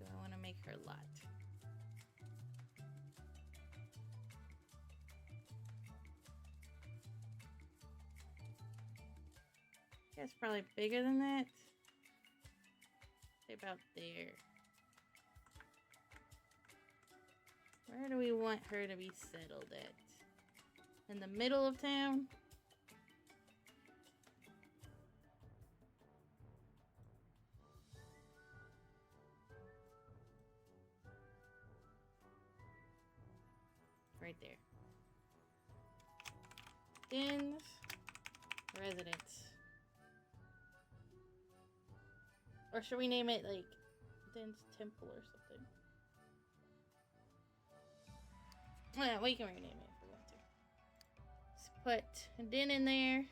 I want to make her lot? I guess probably bigger than that. Say about there. Where do we want her to be settled at? In the middle of town? Right there. Din's residence. Or should we name it like Din's Temple or something? Oh, yeah, we can rename it if we want to. Let's put Din in there.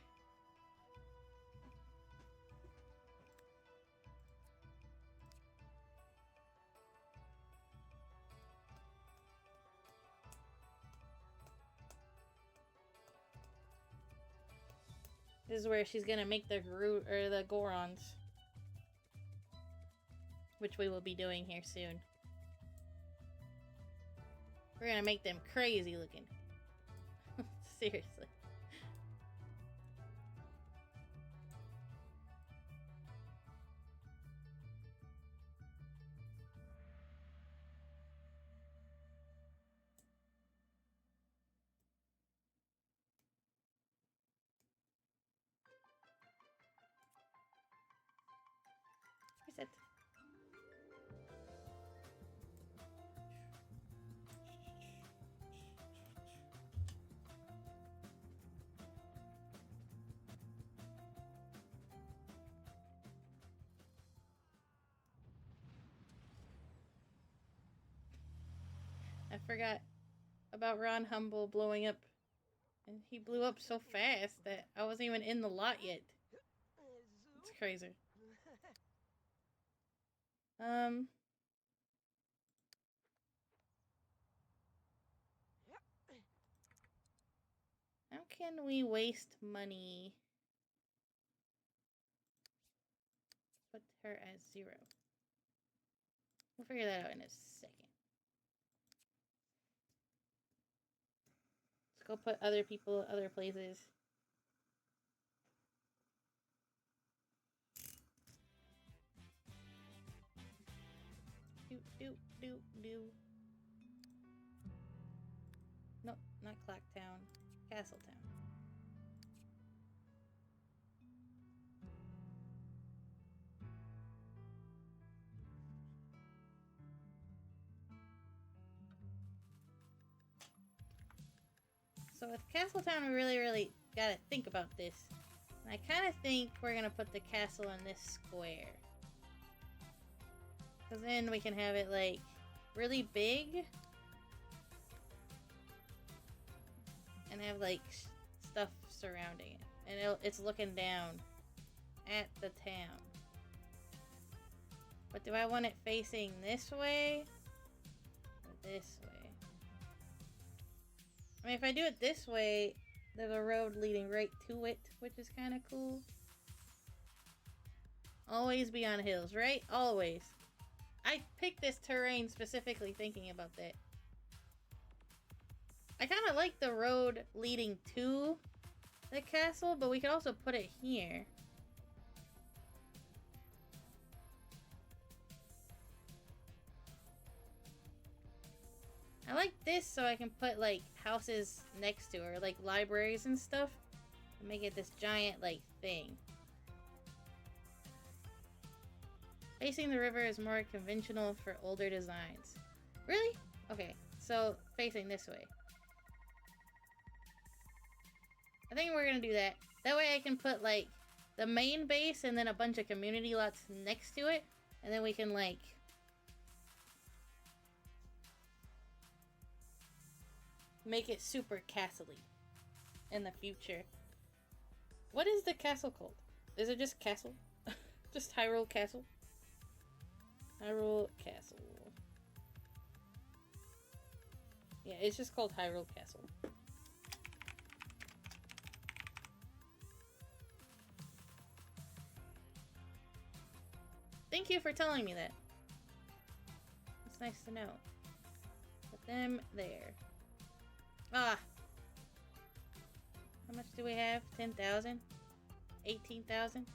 This is where she's gonna make the Groot or the Gorons, which we will be doing here soon. We're gonna make them crazy looking. Seriously. Reset. I forgot about Ron Humble blowing up. And he blew up so fast that I wasn't even in the lot yet. It's crazy. How can we waste money? Put her as 0. We'll figure that out in a second. Let's go put other people other places. Do. Nope, not Clocktown. Castletown. So with Castletown, we really gotta think about this. And I kind of think we're gonna put the castle in this square. Because then we can have it, like, really big. And have, like, stuff surrounding it. And it's looking down at the town. But do I want it facing this way? Or this way? I mean, if I do it this way, there's a road leading right to it, which is kind of cool. Always be on hills, right? Always. I picked this terrain specifically thinking about that. I kind of like the road leading to the castle, but we could also put it here. I like this so I can put, like, houses next to her, like libraries and stuff, and make it this giant, like, thing. Facing the river is more conventional for older designs. Really? Okay, so facing this way. I think we're gonna do that. That way I can put, like, the main base and then a bunch of community lots next to it. And then we can, like, make it super castle-y in the future. What is the castle called? Is it just castle? Just Hyrule Castle? Hyrule Castle. Yeah, it's just called Hyrule Castle. Thank you for telling me that. It's nice to know. Put them there. Ah! How much do we have? 10,000? 18,000?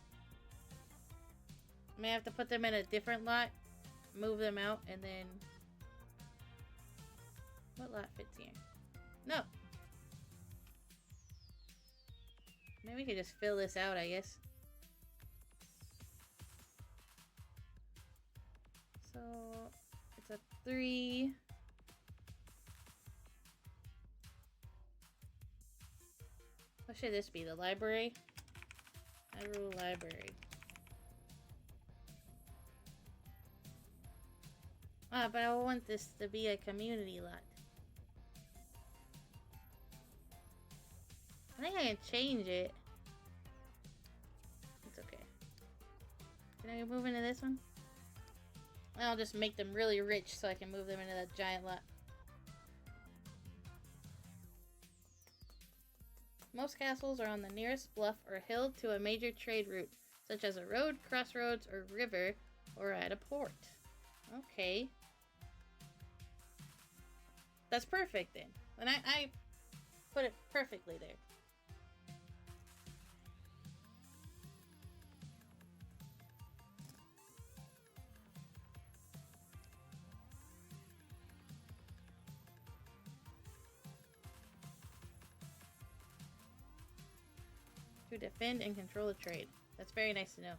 I may have to put them in a different lot, move them out, and then... What lot fits here? No! Maybe we could just fill this out, I guess. So, it's a 3... What should this be? The library? Hyrule Library. Ah, but I want this to be a community lot. I think I can change it. It's okay. Can I move into this one? I'll just make them really rich so I can move them into that giant lot. Most castles are on the nearest bluff or hill to a major trade route, such as a road, crossroads, or river, or at a port. Okay. That's perfect then. And I put it perfectly there. To defend and control the trade. That's very nice to know.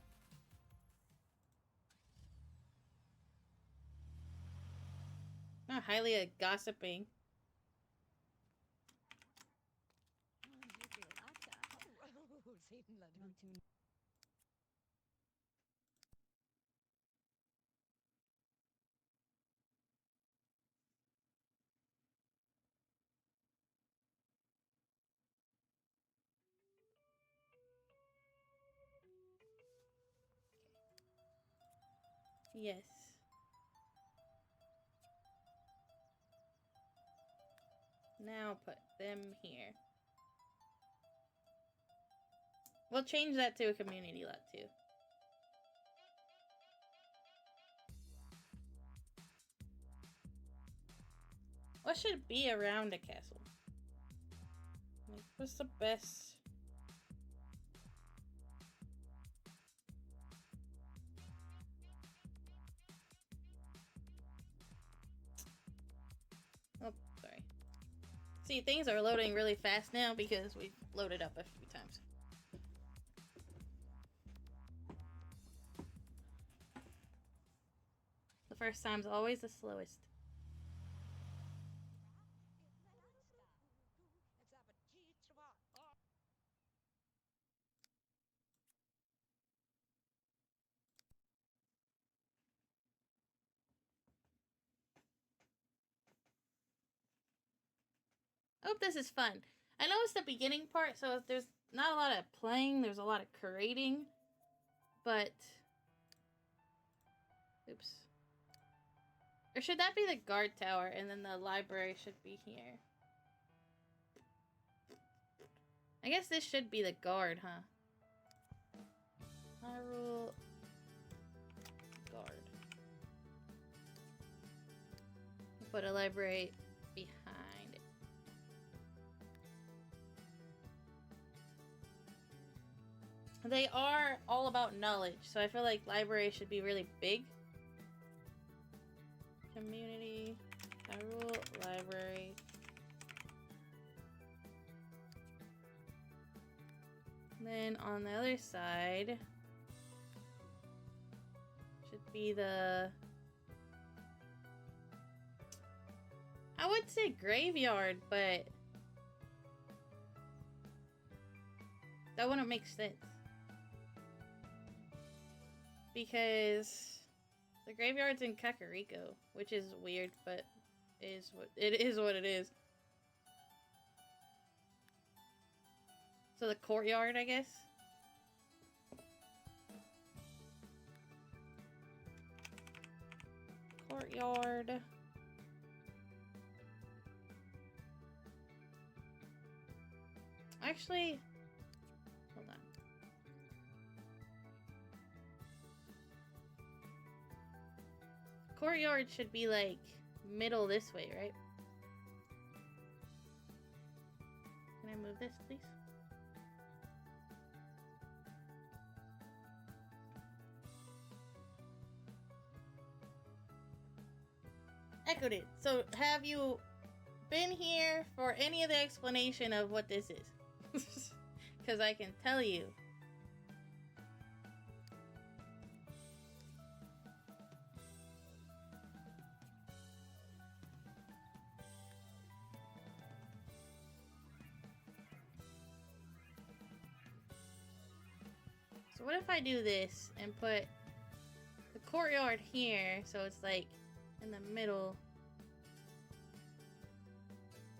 Not highly gossiping. Yes. Now put them here. We'll change that to a community lot too. What should be around a castle? Like, what's the best? Oh, sorry. See, things are loading really fast now because we've loaded up a few times. The first time's always the slowest. I hope this is fun. I know it's the beginning part, so there's not a lot of playing, there's a lot of creating, but... Oops. Or should that be the guard tower, and then the library should be here? I guess this should be the guard, huh? Hyrule... Guard. Put a library behind it. They are all about knowledge, so I feel like library should be really big. Community, Hyrule Library. And then on the other side should be the... I would say graveyard, but that wouldn't make sense. Because the graveyard's in Kakariko, which is weird, but it is what it is. So the courtyard, I guess. Courtyard. Actually, hold on. Courtyard should be like middle this way, right? Can I move this, please? Echoed it. So have you been here for any of the explanation of what this is? Because I can tell you. So what if I do this and put the courtyard here, so it's like in the middle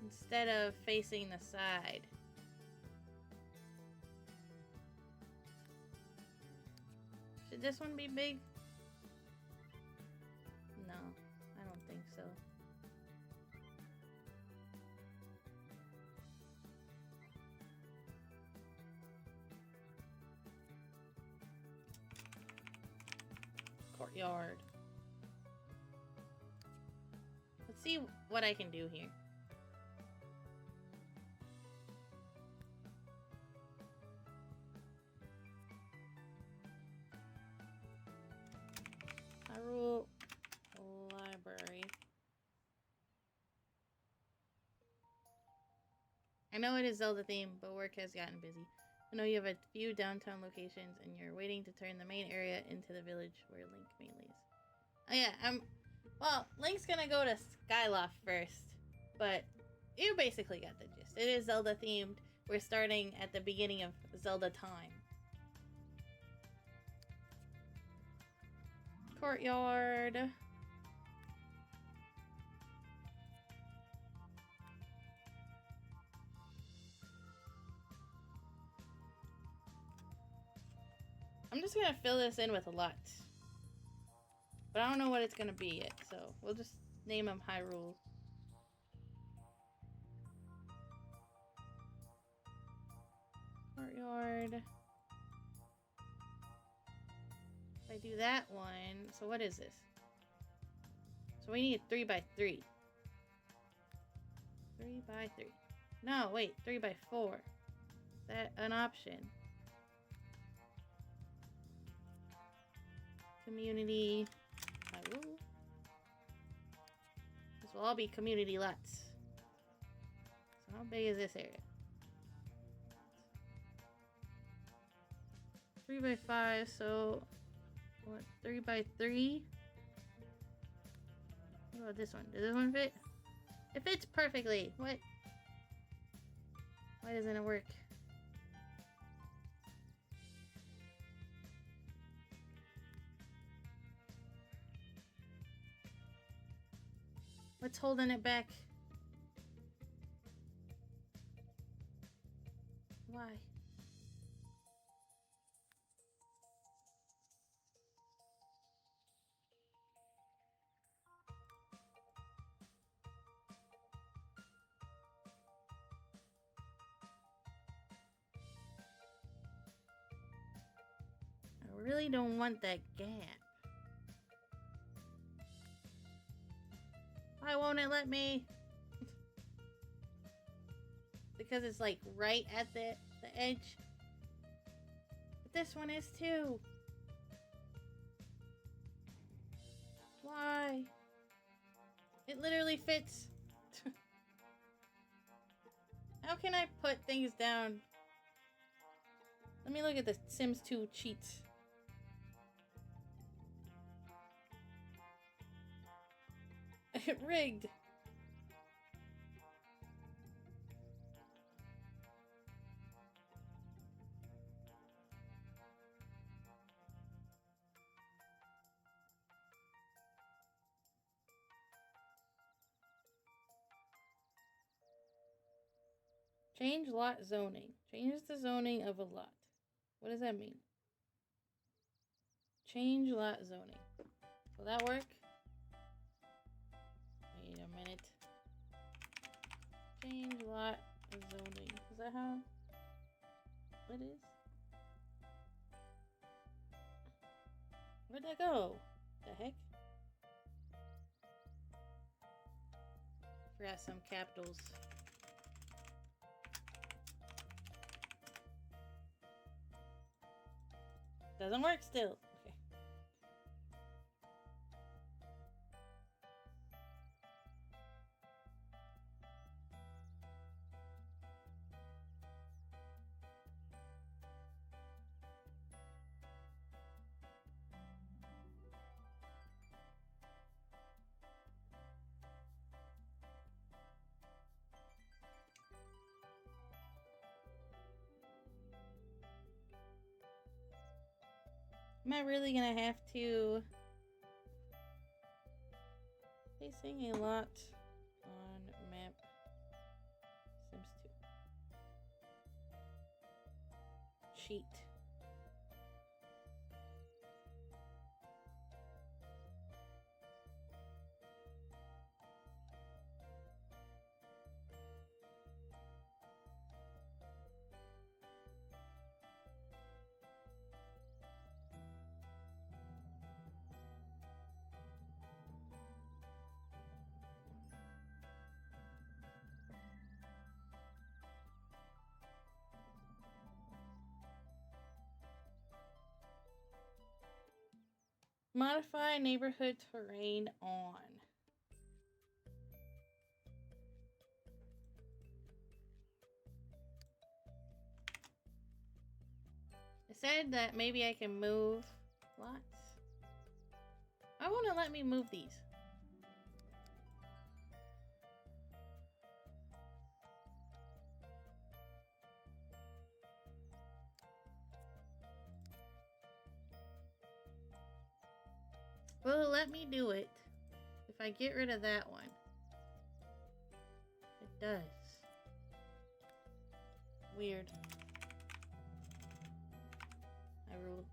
instead of facing the side? Should this one be big? No, I don't think so. courtyard. Let's see what I can do here. Hyrule Library. I know it is Zelda themed, but work has gotten busy. I know you have a few downtown locations, and you're waiting to turn the main area into the village where Link mainly is. Oh yeah, well, Link's gonna go to Skyloft first, but you basically got the gist. It is Zelda themed. We're starting at the beginning of Zelda time. Courtyard. I'm just gonna fill this in with a lot. But I don't know what it's gonna be yet, so we'll just name him Hyrule. Courtyard. If I do that one, so what is this? So we need 3x3. 3x3. No, wait, 3x4. Is that an option? Community Hyrule. This will all be community lots. So how big is this area? 3x5, so what? 3x3? What about this one? Does this one fit? It fits perfectly. What? Why doesn't it work? What's holding it back? Why? I really don't want that gap. Why won't it let me? Because it's like right at the edge. But this one is too. Why? It literally fits. How can I put things down? Let me look at the Sims 2 cheats. Rigged. Change lot zoning. Change the zoning of a lot. What does that mean? Change lot zoning. Will that work? Wait a minute. Change lot zoning. Is that how it is? Where'd that go? The heck? Forgot some capitals. Doesn't work still. Okay. Am I really gonna have to placing a lot on map Sims 2 cheat? Modify neighborhood terrain on. It said that maybe I can move lots. I want to let me move these. Will it let me do it if I get rid of that one? It does. Weird. I ruled.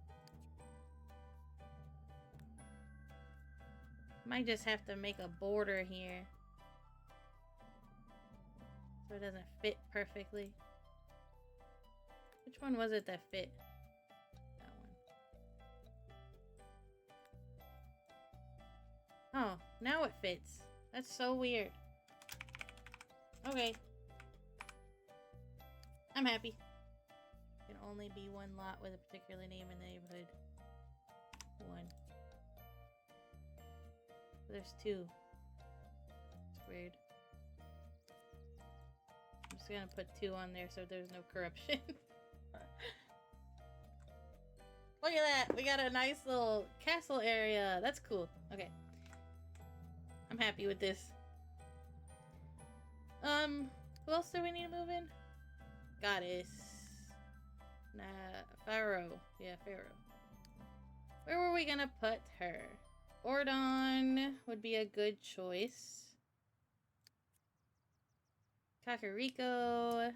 Might just have to make a border here so it doesn't fit perfectly. Which one was it that fit? That one. Oh, now it fits. That's so weird. Okay. I'm happy. Can only be one lot with a particular name in the neighborhood. One. There's two. It's weird. I'm just gonna put two on there so there's no corruption. Look at that! We got a nice little castle area. That's cool. Okay. I'm happy with this. Who else do we need to move in? Goddess. Nah, Pharaoh. Yeah, Pharaoh. Where were we gonna put her? Ordon would be a good choice. Kakariko.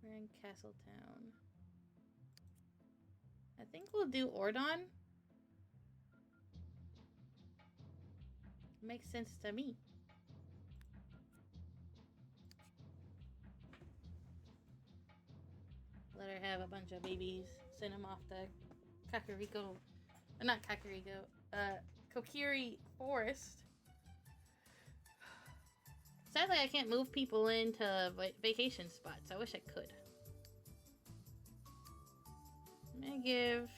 We're in Castletown. I think we'll do Ordon. Makes sense to me. Let her have a bunch of babies. Send them off to Kakariko. Not Kakariko. Kokiri Forest. Sadly, I can't move people into vacation spots. I wish I could. I'm gonna give...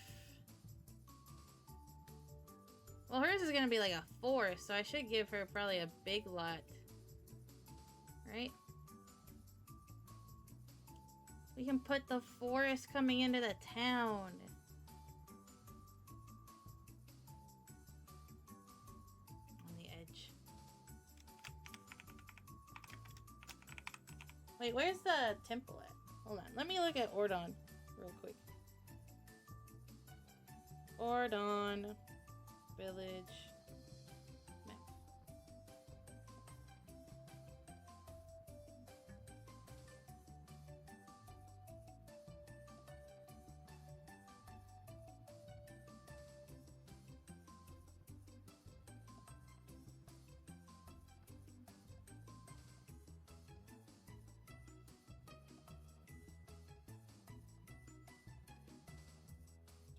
Well, hers is gonna be like a forest, so I should give her probably a big lot. Right? We can put the forest coming into the town. On the edge. Wait, where's the temple at? Hold on. Let me look at Ordon real quick. Ordon Village. Map.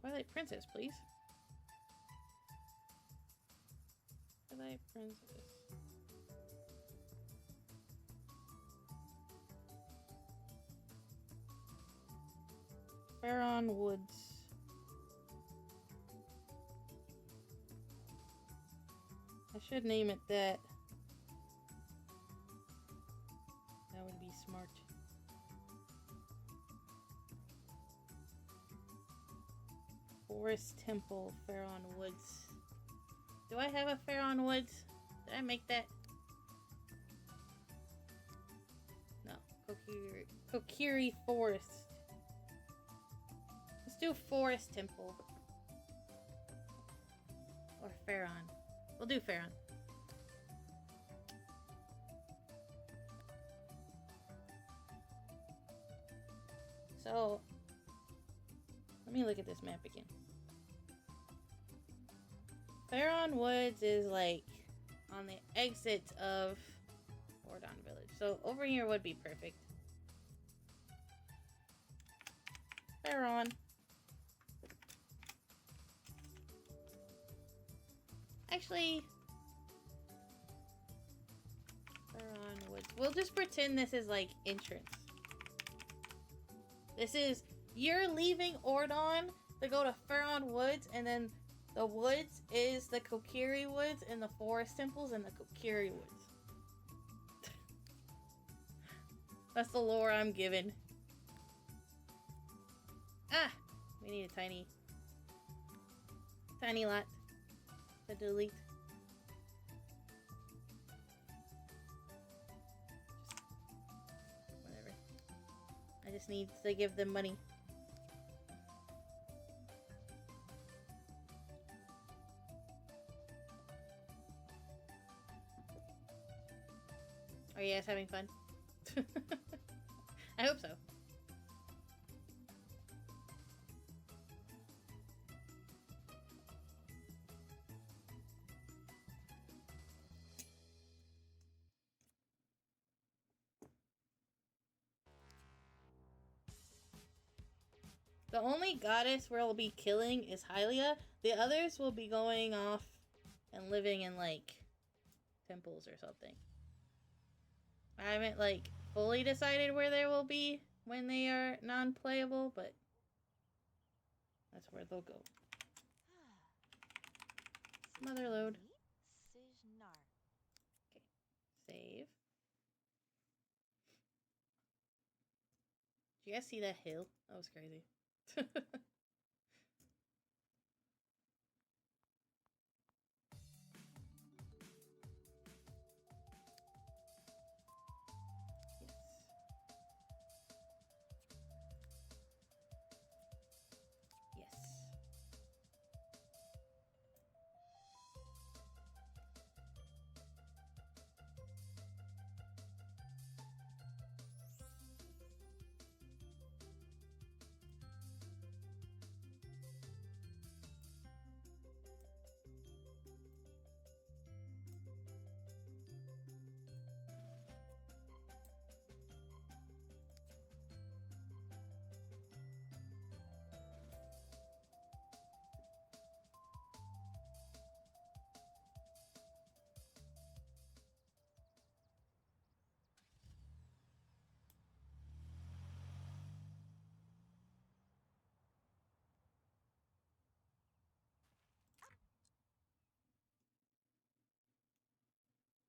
Twilight Princess, please. Twilight Princess. Faron Woods. I should name it that. That would be smart. Forest Temple, Faron Woods. Do I have a Faron Woods? Did I make that? No. Kokiri Forest. Let's do Forest Temple. Or Faron. We'll do Faron. So, let me look at this map again. Faron Woods is like on the exits of Ordon Village. So over here would be perfect. Faron. Actually, Faron Woods. We'll just pretend this is like entrance. This is, you're leaving Ordon to go to Faron Woods, and then the woods is the Kokiri Woods, and the forest temples and the Kokiri Woods. That's the lore I'm given. Ah! We need a tiny lot to delete. Whatever. I just need to give them money. Are you guys having fun? I hope so. The only goddess we'll be killing is Hylia. The others will be going off and living in, like, temples or something. I haven't, like, fully decided where they will be when they are non-playable, but that's where they'll go. Mother load. Okay, save. Did you guys see that hill? That was crazy.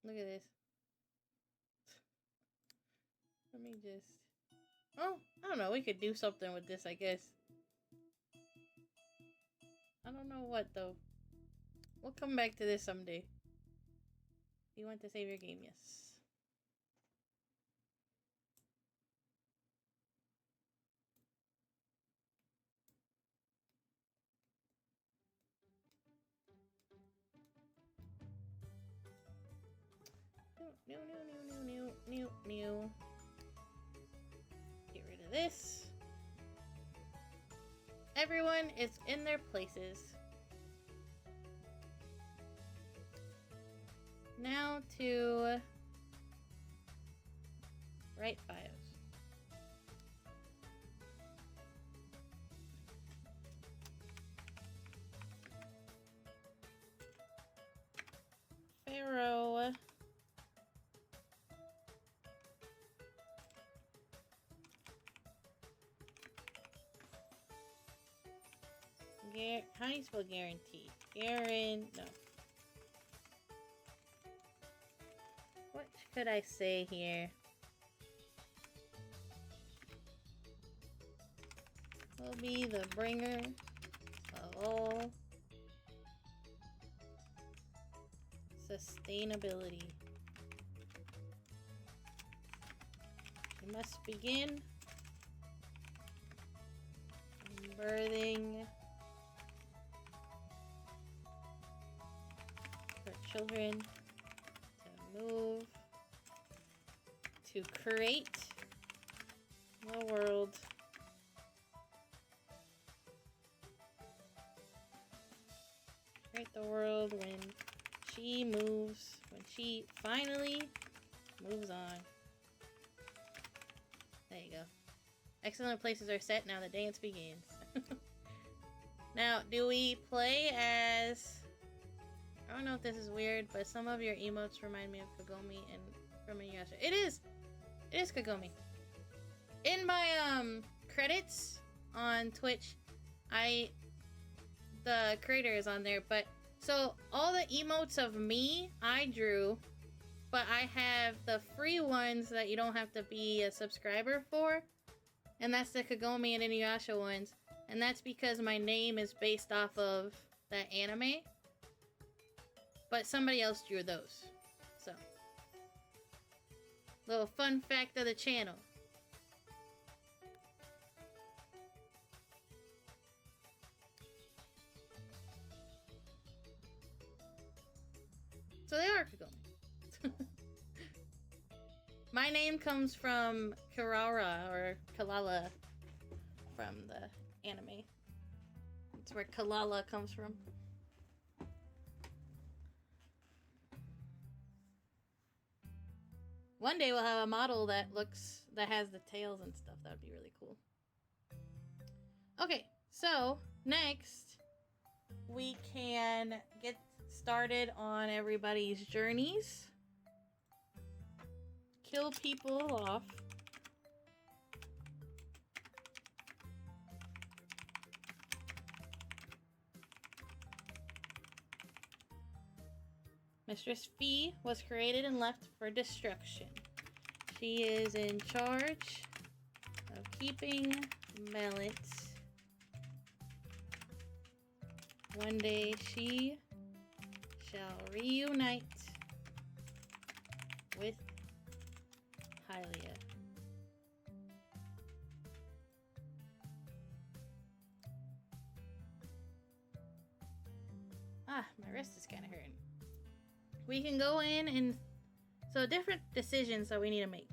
Look at this. Let me just... Oh, I don't know. We could do something with this, I guess. I don't know what, though. We'll come back to this someday. You want to save your game? Yes. New. Get rid of this. Everyone is in their places. Now to write bios. Pharaoh. How do you spell guarantee? No. What could I say here? Will be the bringer of all sustainability. You must begin birthing for children to move, to create the world. Create the world when she moves, when she finally moves on. There you go. Excellent places are set, now the dance begins. Now, do we play as... I don't know if this is weird, but some of your emotes remind me of Kagome and from Inuyasha. It is Kagome. In my credits on Twitch, the creator is on there, but so all the emotes of me I drew, but I have the free ones that you don't have to be a subscriber for, and that's the Kagome and Inuyasha ones, and that's because my name is based off of that anime, but somebody else drew those. So, little fun fact of the channel. So they are Kagome. My name comes from Kirara, or Kalala, from the anime. That's where Kalala comes from. One day we'll have a model that has the tails and stuff. That would be really cool. Okay, so next we can get started on everybody's journeys. Kill people off. Mistress Fee was created and left for destruction. She is in charge of keeping Mellet. One day she shall reunite with Hylia. Ah, my wrist is kind of hurting. We can go in and... So different decisions that we need to make.